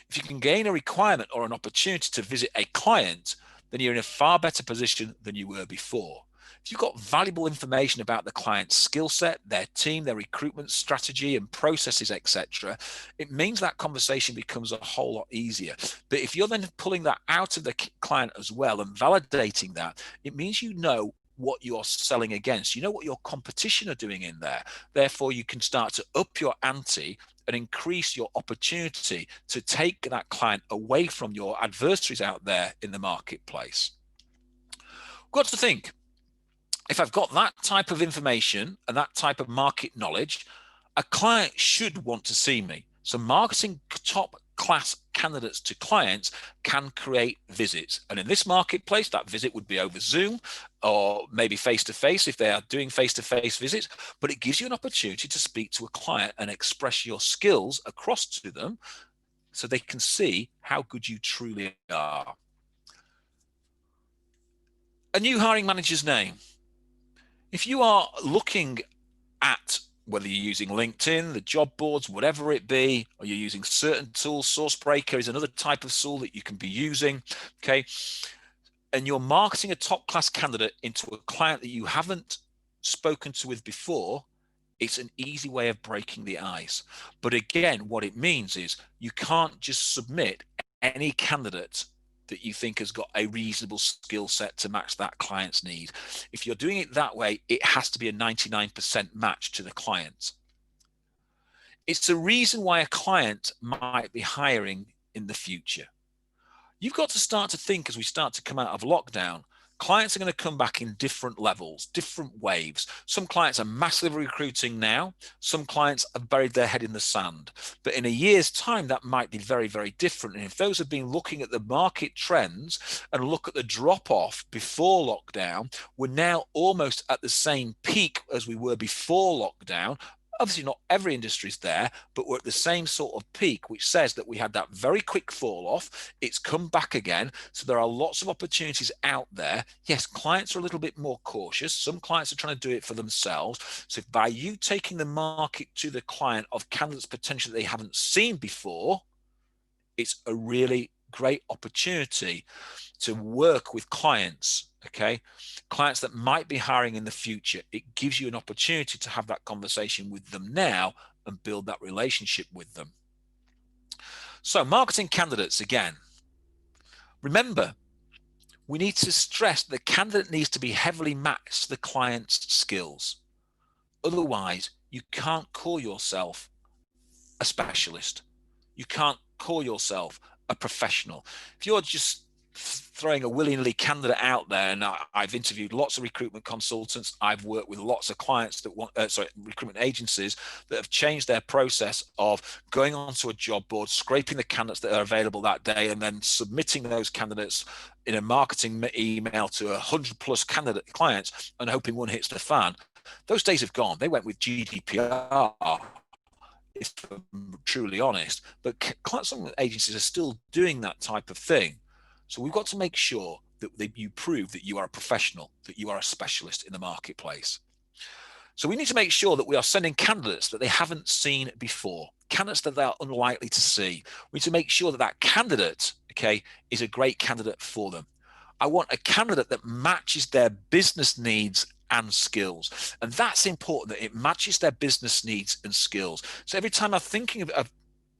If you can gain a requirement or an opportunity to visit a client, then you're in a far better position than you were before. If you've got valuable information about the client's skill set, their team, their recruitment strategy and processes, etc., it means that conversation becomes a whole lot easier. But if you're then pulling that out of the client as well and validating that, it means you know what you're selling against. You know what your competition are doing in there. Therefore, you can start to up your ante and increase your opportunity to take that client away from your adversaries out there in the marketplace. We've got to think, if I've got that type of information and that type of market knowledge, a client should want to see me. So marketing top class candidates to clients can create visits. And in this marketplace, that visit would be over Zoom or maybe face-to-face if they are doing face-to-face visits, but it gives you an opportunity to speak to a client and express your skills across to them so they can see how good you truly are. A new hiring manager's name. If you are looking at whether you're using LinkedIn, the job boards, whatever it be, or you're using certain tools, SourceBreaker is another type of tool that you can be using, okay? And you're marketing a top-class candidate into a client that you haven't spoken to with before, it's an easy way of breaking the ice. But again, what it means is you can't just submit any candidate that you think has got a reasonable skill set to match that client's need. If you're doing it that way, it has to be a 99% match to the client. It's the reason why a client might be hiring in the future. You've got to start to think as we start to come out of lockdown, clients are going to come back in different levels, different waves. Some clients are massively recruiting now. Some clients have buried their head in the sand. But in a year's time, that might be very, very different. And if those have been looking at the market trends and look at the drop-off before lockdown, we're now almost at the same peak as we were before lockdown. Obviously, not every industry is there, but we're at the same sort of peak, which says that we had that very quick fall off. It's come back again. So there are lots of opportunities out there. Yes, clients are a little bit more cautious. Some clients are trying to do it for themselves. So by you taking the market to the client of candidates potentially they haven't seen before, it's a really great opportunity to work with clients, okay? Clients that might be hiring in the future. It gives you an opportunity to have that conversation with them now and build that relationship with them. So marketing candidates again. Remember, we need to stress the candidate needs to be heavily matched to the client's skills. Otherwise, you can't call yourself a specialist. You can't call yourself a professional. If you're just throwing a willy-nilly candidate out there, and I've interviewed lots of recruitment consultants, I've worked with lots of clients that want, recruitment agencies that have changed their process of going onto a job board, scraping the candidates that are available that day, and then submitting those candidates in a marketing email to 100+ candidate clients and hoping one hits the fan. Those days have gone. They went with GDPR, if I'm truly honest, but some agencies are still doing that type of thing. So we've got to make sure that you prove that you are a professional, that you are a specialist in the marketplace. So we need to make sure that we are sending candidates that they haven't seen before, candidates that they are unlikely to see. We need to make sure that that candidate, okay, is a great candidate for them. I want a candidate that matches their business needs and skills. And that's important, that it matches their business needs and skills. So every time I'm thinking of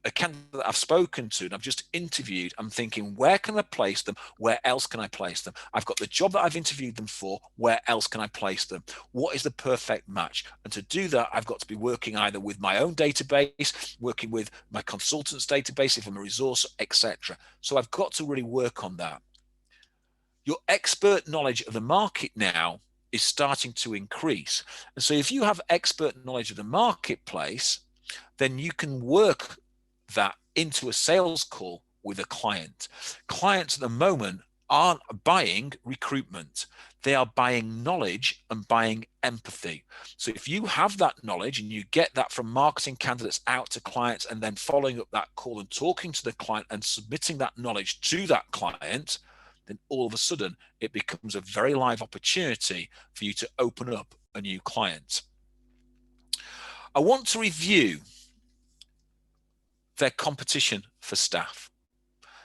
a candidate that I've spoken to and I've just interviewed, I'm thinking, where can I place them? Where else can I place them? I've got the job that I've interviewed them for. Where else can I place them? What is the perfect match? And to do that, I've got to be working either with my own database, working with my consultant's database if I'm a resource, etc. So I've got to really work on that. Your expert knowledge of the market now is starting to increase. And so if you have expert knowledge of the marketplace, then you can work that into a sales call with a client. Clients at the moment aren't buying recruitment. They are buying knowledge and buying empathy. So if you have that knowledge and you get that from marketing candidates out to clients and then following up that call and talking to the client and submitting that knowledge to that client, then all of a sudden it becomes a very live opportunity for you to open up a new client. I want to review their competition for staff.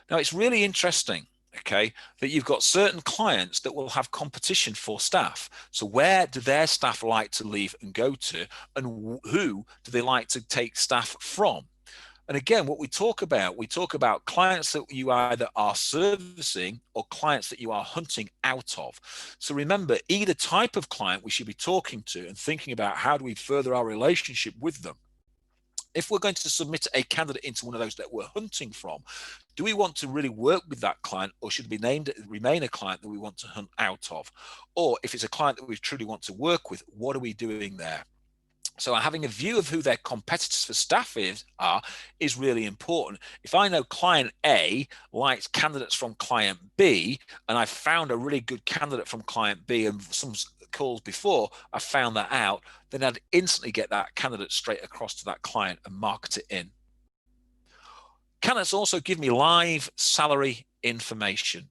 Now, it's really interesting, okay, that you've got certain clients that will have competition for staff. So where do their staff like to leave and go to, and who do they like to take staff from? And again, what we talk about clients that you either are servicing or clients that you are hunting out of. So remember, either type of client we should be talking to and thinking about how do we further our relationship with them. If we're going to submit a candidate into one of those that we're hunting from, do we want to really work with that client, or should it remain a client that we want to hunt out of? Or if it's a client that we truly want to work with, what are we doing there? So having a view of who their competitors for staff is really important. If I know client A likes candidates from client B, and I found a really good candidate from client B, and some calls before I found that out, then I'd instantly get that candidate straight across to that client and market it in. Candidates also give me live salary information.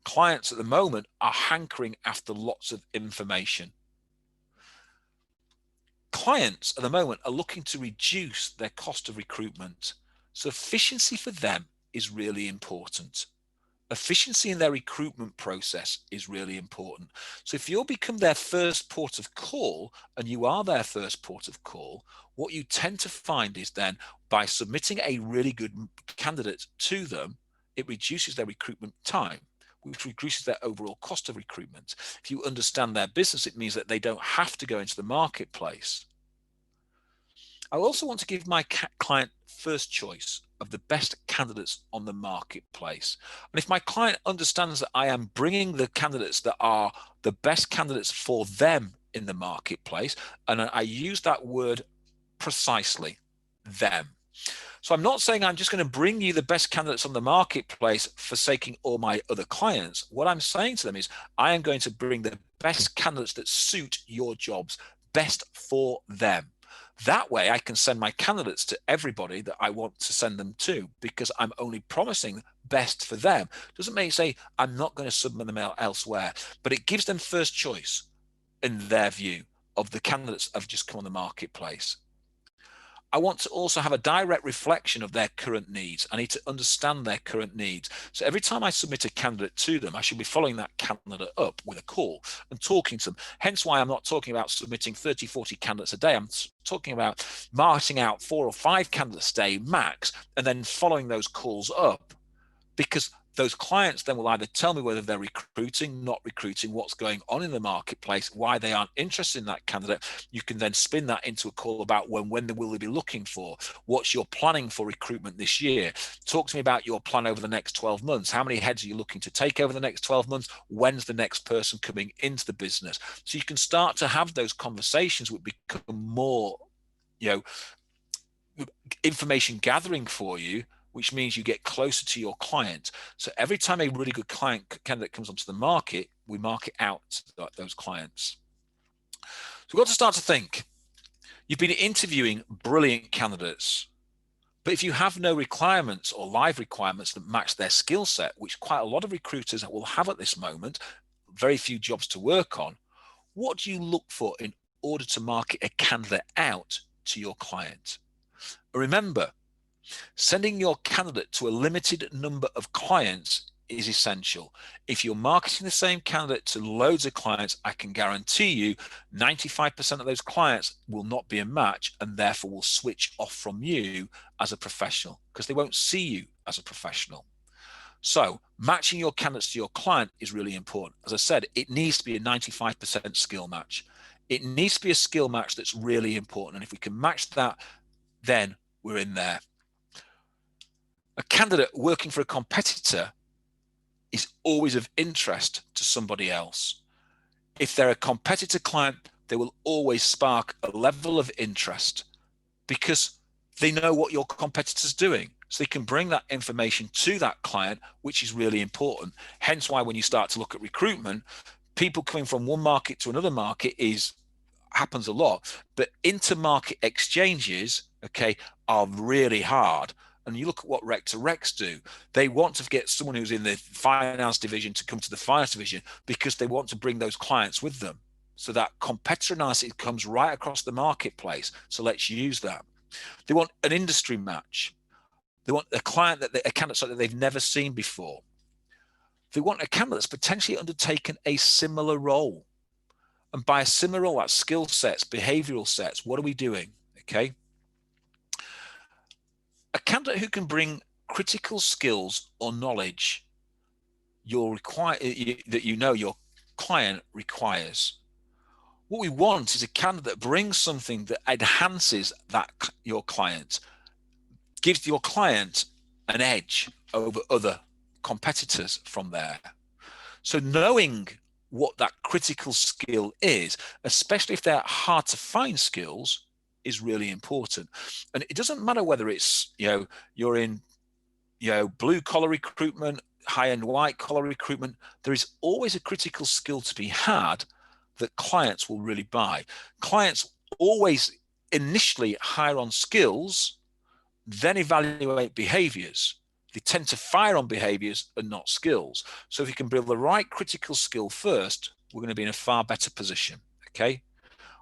Clients at the moment are hankering after lots of information. Clients at the moment are looking to reduce their cost of recruitment. So efficiency for them is really important. Efficiency in their recruitment process is really important. So if you'll become their first port of call, and you are their first port of call, what you tend to find is then by submitting a really good candidate to them, it reduces their recruitment time, which reduces their overall cost of recruitment. If you understand their business, it means that they don't have to go into the marketplace. I also want to give my client first choice of the best candidates on the marketplace. And if my client understands that I am bringing the candidates that are the best candidates for them in the marketplace, and I use that word precisely, them. So I'm not saying I'm just going to bring you the best candidates on the marketplace, forsaking all my other clients. What I'm saying to them is I am going to bring the best candidates that suit your jobs, best for them. That way I can send my candidates to everybody that I want to send them to, because I'm only promising best for them. Doesn't mean say I'm not going to submit them elsewhere, but it gives them first choice in their view of the candidates that have just come on the marketplace. I want to also have a direct reflection of their current needs. I need to understand their current needs. So every time I submit a candidate to them, I should be following that candidate up with a call and talking to them. Hence why I'm not talking about submitting 30, 40 candidates a day. I'm talking about marketing out 4 or 5 candidates a day max, and then following those calls up, because those clients then will either tell me whether they're recruiting, not recruiting, what's going on in the marketplace, why they aren't interested in that candidate. You can then spin that into a call about when they will they be looking for, what's your planning for recruitment this year. Talk to me about your plan over the next 12 months. How many heads are you looking to take over the next 12 months? When's the next person coming into the business? So you can start to have those conversations which become more, information gathering for you, which means you get closer to your client. So every time a really good candidate comes onto the market, we market out to those clients. So we've got to start to think. You've been interviewing brilliant candidates, but if you have no requirements or live requirements that match their skill set, which quite a lot of recruiters will have at this moment, very few jobs to work on, what do you look for in order to market a candidate out to your client? Remember, sending your candidate to a limited number of clients is essential. If you're marketing the same candidate to loads of clients, I can guarantee you 95% of those clients will not be a match, and therefore will switch off from you as a professional because they won't see you as a professional. So matching your candidates to your client is really important. As I said, it needs to be a 95% skill match. It needs to be a skill match that's really important. And if we can match that, then we're in there. A candidate working for a competitor is always of interest to somebody else. If they're a competitor client, they will always spark a level of interest because they know what your competitor's doing. So they can bring that information to that client, which is really important. Hence why when you start to look at recruitment, people coming from one market to another market happens a lot, but intermarket exchanges, okay, are really hard. And you look at what Rec to Recs do. They want to get someone who's in the finance division to come to the finance division because they want to bring those clients with them. So that competitor analysis comes right across the marketplace. So let's use that. They want an industry match. They want a candidate that they've never seen before. They want a candidate that's potentially undertaken a similar role. And by a similar role, that's skill sets, behavioral sets. What are we doing? Okay. A candidate who can bring critical skills or knowledge that your client requires. What we want is a candidate that brings something that enhances your client, gives your client an edge over other competitors from there. So knowing what that critical skill is, especially if they're hard to find skills, is really important. And it doesn't matter whether it's, you're in, blue collar recruitment, high-end white collar recruitment, there is always a critical skill to be had that clients will really buy. Clients always initially hire on skills, then evaluate behaviors. They tend to fire on behaviors and not skills. So if you can build the right critical skill first, we're going to be in a far better position. Okay.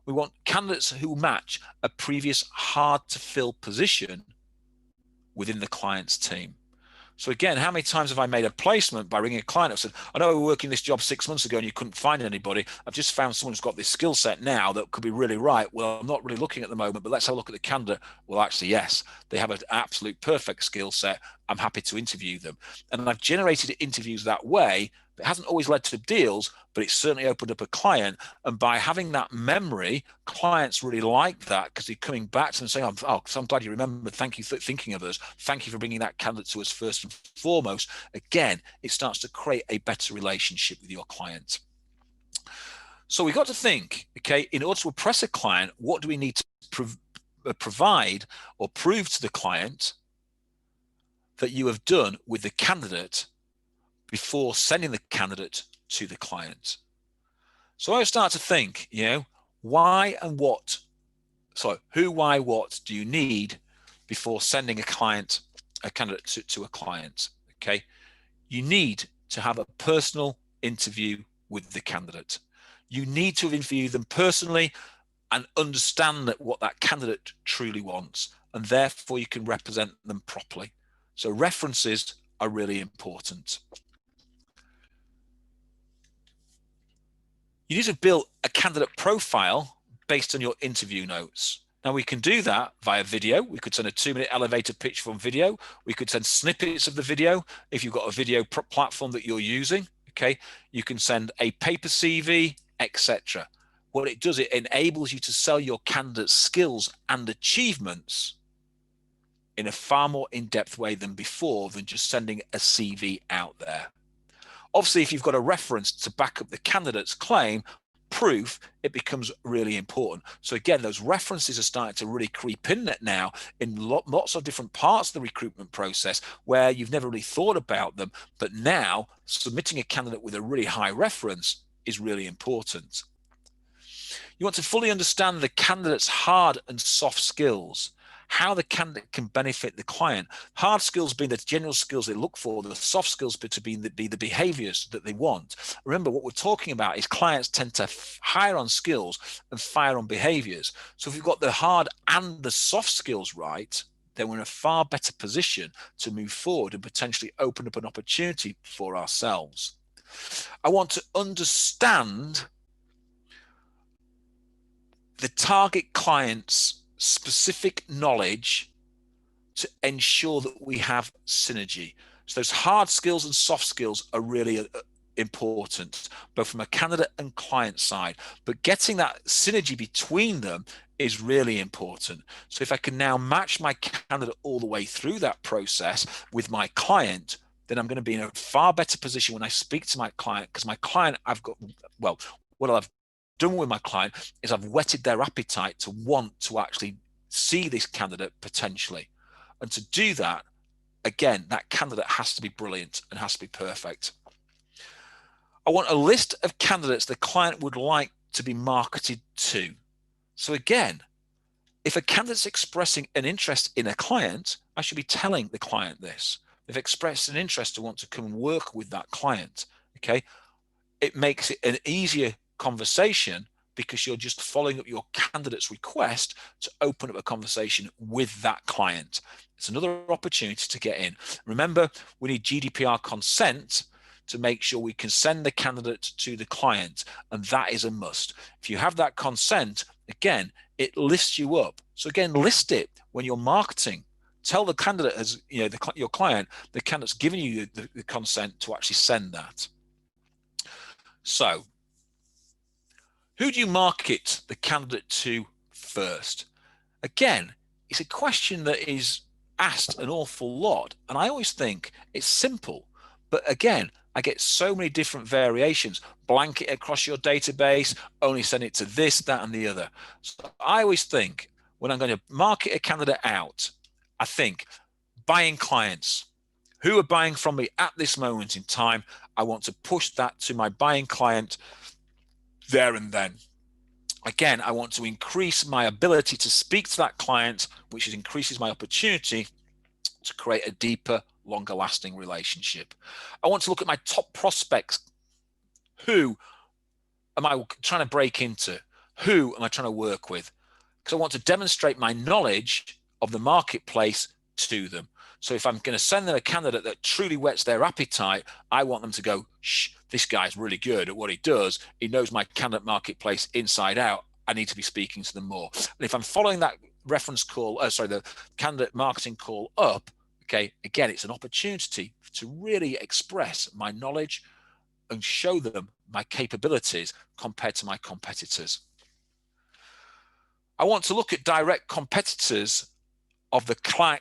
We want candidates who match a previous hard to fill position within the client's team. So again, how many times have I made a placement by ringing a client and said, I know we were working this job 6 months ago and you couldn't find anybody. I've just found someone who's got this skill set now that could be really right. Well, I'm not really looking at the moment, but let's have a look at the candidate. Well, actually, yes, they have an absolute perfect skill set. I'm happy to interview them. And I've generated interviews that way. It hasn't always led to deals, but it's certainly opened up a client. And by having that memory, clients really like that because they're coming back to them and saying, so I'm glad you remembered. Thank you for thinking of us. Thank you for bringing that candidate to us first and foremost. Again, it starts to create a better relationship with your client. So we've got to think, okay, in order to impress a client, what do we need to provide or prove to the client that you have done with the candidate before sending the candidate to the client? So I start to think, why and what, who, why, what do you need before sending a candidate to a client? Okay. You need to have a personal interview with the candidate. You need to interview them personally and understand what that candidate truly wants, and therefore you can represent them properly. So references are really important. You need to build a candidate profile based on your interview notes. Now we can do that via video. We could send a 2-minute elevator pitch from video. We could send snippets of the video if you've got a video platform that you're using. Okay, you can send a paper CV, etc. What it does, it enables you to sell your candidate's skills and achievements in a far more in-depth way than before, than just sending a CV out there. Obviously, if you've got a reference to back up the candidate's claim, proof, it becomes really important. So again, those references are starting to really creep in now in lots of different parts of the recruitment process where you've never really thought about them, but now submitting a candidate with a really high reference is really important. You want to fully understand the candidate's hard and soft skills, how the candidate can benefit the client. Hard skills being the general skills they look for, the soft skills to be the behaviors that they want. Remember, what we're talking about is clients tend to hire on skills and fire on behaviors. So if you've got the hard and the soft skills right, then we're in a far better position to move forward and potentially open up an opportunity for ourselves. I want to understand the target client's specific knowledge to ensure that we have synergy. So those hard skills and soft skills are really important, both from a candidate and client side, but getting that synergy between them is really important. So if I can now match my candidate all the way through that process with my client, then I'm going to be in a far better position when I speak to my client, because my client, what I've done with my client is I've whetted their appetite to want to actually see this candidate potentially. And to do that, again, that candidate has to be brilliant and has to be perfect. I want a list of candidates the client would like to be marketed to. So again, if a candidate's expressing an interest in a client, I should be telling the client this. They've expressed an interest to want to come and work with that client, okay? It makes it an easier conversation because you're just following up your candidate's request to open up a conversation with that client. It's another opportunity to get in. Remember, we need GDPR consent to make sure we can send the candidate to the client, and that is a must. If you have that consent, again, it lists you up. So again, list it when you're marketing. Tell the candidate, as you know, your client, the candidate's giving you the consent to actually send that. So, who do you market the candidate to first? Again, it's a question that is asked an awful lot, and I always think it's simple, but again, I get so many different variations. Blanket across your database, only send it to this, that, and the other. So I always think when I'm going to market a candidate out, I think buying clients. Who are buying from me at this moment in time? I want to push that to my buying client there and then. Again, I want to increase my ability to speak to that client, which increases my opportunity to create a deeper, longer lasting relationship. I want to look at my top prospects. Who am I trying to break into? Who am I trying to work with? Because I want to demonstrate my knowledge of the marketplace to them. So if I'm going to send them a candidate that truly whets their appetite, I want them to go, shh, this guy's really good at what he does. He knows my candidate marketplace inside out. I need to be speaking to them more. And if I'm following that reference call, the candidate marketing call up, okay, again, it's an opportunity to really express my knowledge and show them my capabilities compared to my competitors. I want to look at direct competitors of the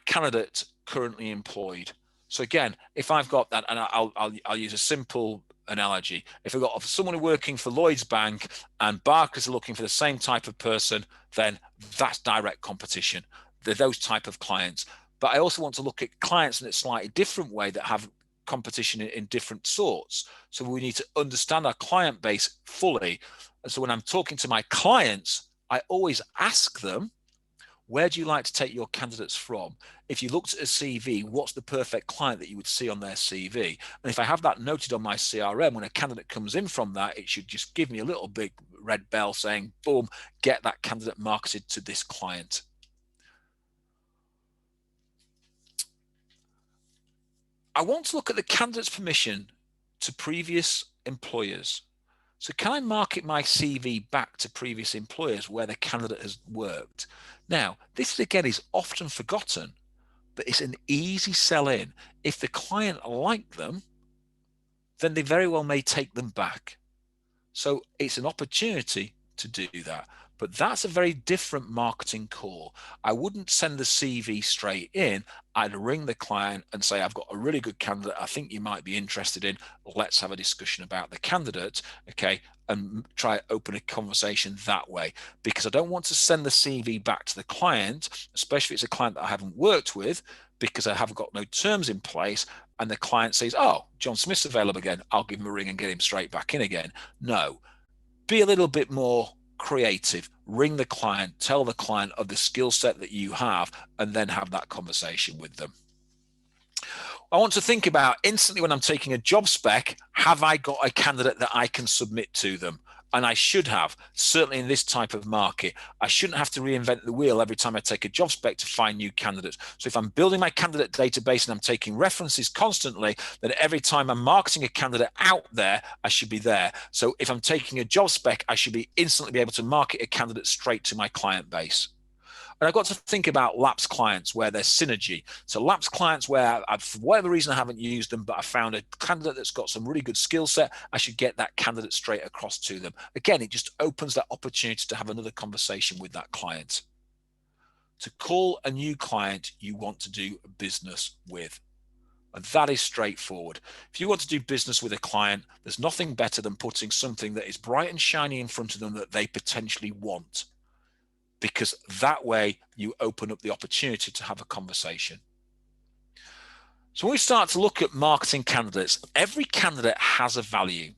candidate currently employed. So again, if I've got that, and I'll use a simple analogy. If I've got someone working for Lloyds Bank and Barclays are looking for the same type of person, then that's direct competition. They're those type of clients. But I also want to look at clients in a slightly different way that have competition in different sorts. So we need to understand our client base fully. And so when I'm talking to my clients, I always ask them, where do you like to take your candidates from? If you looked at a CV, what's the perfect client that you would see on their CV? And if I have that noted on my CRM, when a candidate comes in from that, it should just give me a little big red bell saying, boom, get that candidate marketed to this client. I want to look at the candidate's permission to previous employers. So can I market my CV back to previous employers where the candidate has worked? Now, this again is often forgotten, but it's an easy sell in. If the client liked them, then they very well may take them back. So it's an opportunity to do that. But that's a very different marketing call. I wouldn't send the CV straight in. I'd ring the client and say, I've got a really good candidate I think you might be interested in. Let's have a discussion about the candidate, okay, and try to open a conversation that way. Because I don't want to send the CV back to the client, especially if it's a client that I haven't worked with, because I haven't got no terms in place, and the client says, oh, John Smith's available again, I'll give him a ring and get him straight back in again. No, be a little bit more creative. Ring the client, tell the client of the skill set that you have, and then have that conversation with them. I want to think about instantly when I'm taking a job spec, have I got a candidate that I can submit to them? And I should have, certainly in this type of market. I shouldn't have to reinvent the wheel every time I take a job spec to find new candidates. So if I'm building my candidate database and I'm taking references constantly, then every time I'm marketing a candidate out there, I should be there. So if I'm taking a job spec, I should be instantly be able to market a candidate straight to my client base. And I've got to think about lapsed clients where there's synergy. So lapsed clients where for whatever reason I haven't used them, but I found a candidate that's got some really good skill set, I should get that candidate straight across to them. Again, it just opens that opportunity to have another conversation with that client. To call a new client you want to do business with. And that is straightforward. If you want to do business with a client, there's nothing better than putting something that is bright and shiny in front of them that they potentially want. Because that way you open up the opportunity to have a conversation. So when we start to look at marketing candidates, every candidate has a value.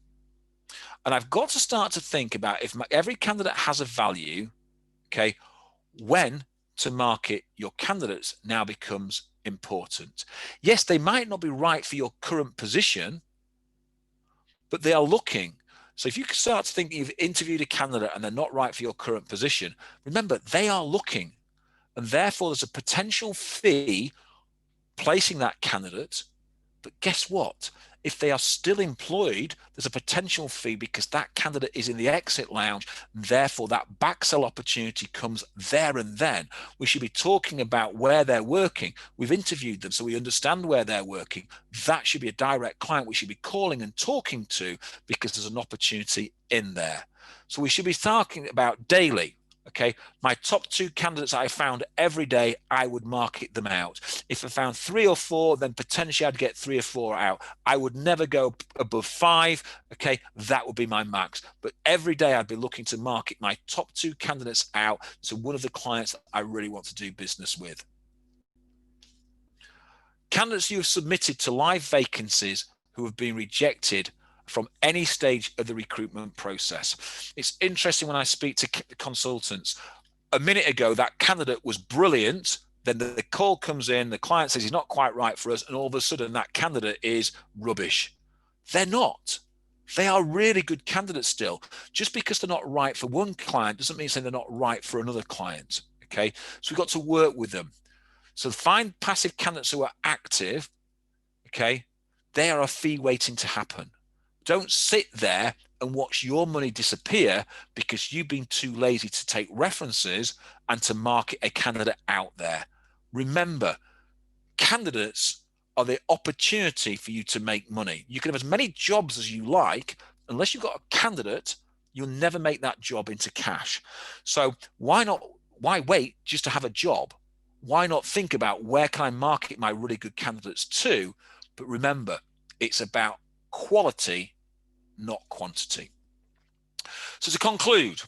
And I've got to start to think about if every candidate has a value, okay, when to market your candidates now becomes important. Yes, they might not be right for your current position, but they are looking. So if you start to think you've interviewed a candidate and they're not right for your current position, remember they are looking, and therefore there's a potential fee placing that candidate. But guess what? If they are still employed, there's a potential fee because that candidate is in the exit lounge. Therefore, that backsell opportunity comes there and then. We should be talking about where they're working. We've interviewed them, so we understand where they're working. That should be a direct client we should be calling and talking to because there's an opportunity in there. So we should be talking about daily. Okay, my top 2 candidates I found every day, I would market them out. If I found 3 or 4, then potentially I'd get 3 or 4 out. I would never go above 5. Okay, that would be my max. But every day I'd be looking to market my top 2 candidates out to one of the clients that I really want to do business with. Candidates you have submitted to live vacancies who have been rejected from any stage of the recruitment process. It's interesting when I speak to consultants. A minute ago, that candidate was brilliant. Then the call comes in, the client says he's not quite right for us, and all of a sudden that candidate is rubbish. They're not. They are really good candidates still. Just because they're not right for one client doesn't mean they're not right for another client. Okay, so we've got to work with them. So find passive candidates who are active. Okay, they are a fee waiting to happen. Don't sit there and watch your money disappear because you've been too lazy to take references and to market a candidate out there. Remember, candidates are the opportunity for you to make money. You can have as many jobs as you like. Unless you've got a candidate, you'll never make that job into cash. So why wait just to have a job? Why not think about where can I market my really good candidates to? But remember, it's about quality, not quantity. So to conclude,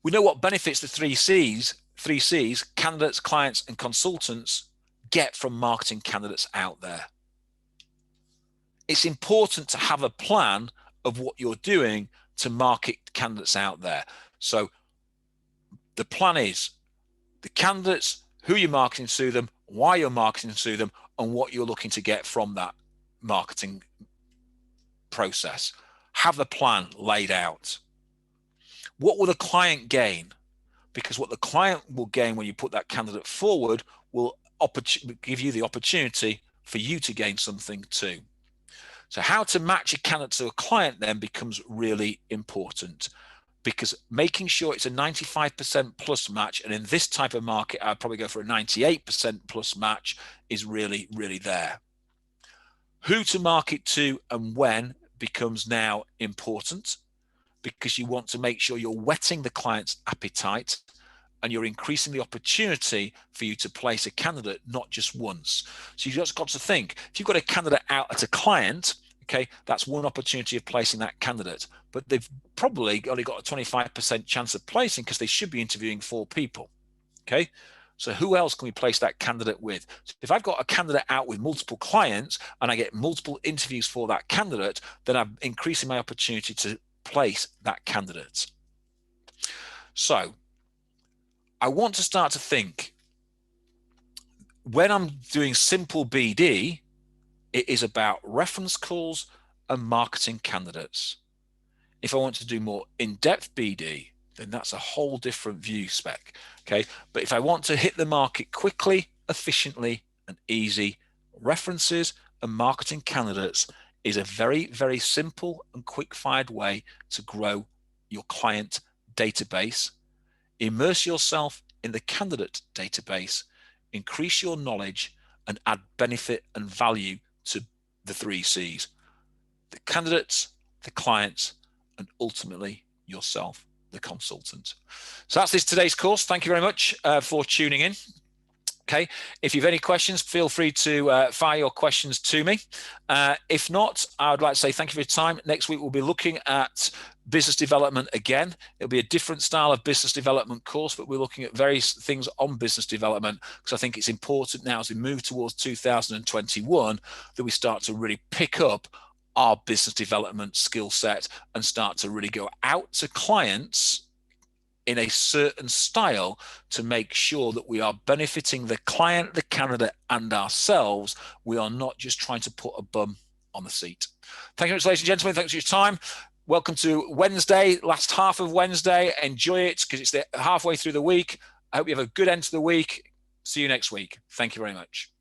we know what benefits the three C's, candidates, clients, and consultants get from marketing candidates out there. It's important to have a plan of what you're doing to market candidates out there. So the plan is the candidates, who you're marketing to them, why you're marketing to them, and what you're looking to get from that marketing process. Have the plan laid out. What will the client gain? Because what the client will gain when you put that candidate forward will give you the opportunity for you to gain something too. So how to match a candidate to a client then becomes really important, because making sure it's a 95% plus match, and in this type of market, I'd probably go for a 98% plus match, is really, really there. Who to market to and when becomes now important, because you want to make sure you're whetting the client's appetite and you're increasing the opportunity for you to place a candidate not just once. So you've just got to think, if you've got a candidate out at a client, okay, that's one opportunity of placing that candidate, but they've probably only got a 25% chance of placing because they should be interviewing 4 people, okay? So who else can we place that candidate with? So if I've got a candidate out with multiple clients and I get multiple interviews for that candidate, then I'm increasing my opportunity to place that candidate. So I want to start to think, when I'm doing simple BD, it is about reference calls and marketing candidates. If I want to do more in-depth BD, then that's a whole different view spec, okay? But if I want to hit the market quickly, efficiently, and easy, references and marketing candidates is a very, very simple and quick-fired way to grow your client database. Immerse yourself in the candidate database, increase your knowledge, and add benefit and value to the 3 C's: the candidates, the clients, and ultimately yourself, the consultant. So that's today's course. Thank you very much for tuning in. Okay, if you have any questions, feel free to fire your questions to me. If not, I would like to say thank you for your time. Next week, we'll be looking at business development again. It'll be a different style of business development course, but we're looking at various things on business development, because I think it's important now as we move towards 2021 that we start to really pick up our business development skill set and start to really go out to clients in a certain style to make sure that we are benefiting the client, the candidate, and ourselves. We are not just trying to put a bum on the seat. Thank you very much, ladies and gentlemen. Thanks for your time. Welcome to Wednesday, last half of Wednesday. Enjoy it because it's halfway through the week. I hope you have a good end to the week. See you next week. Thank you very much.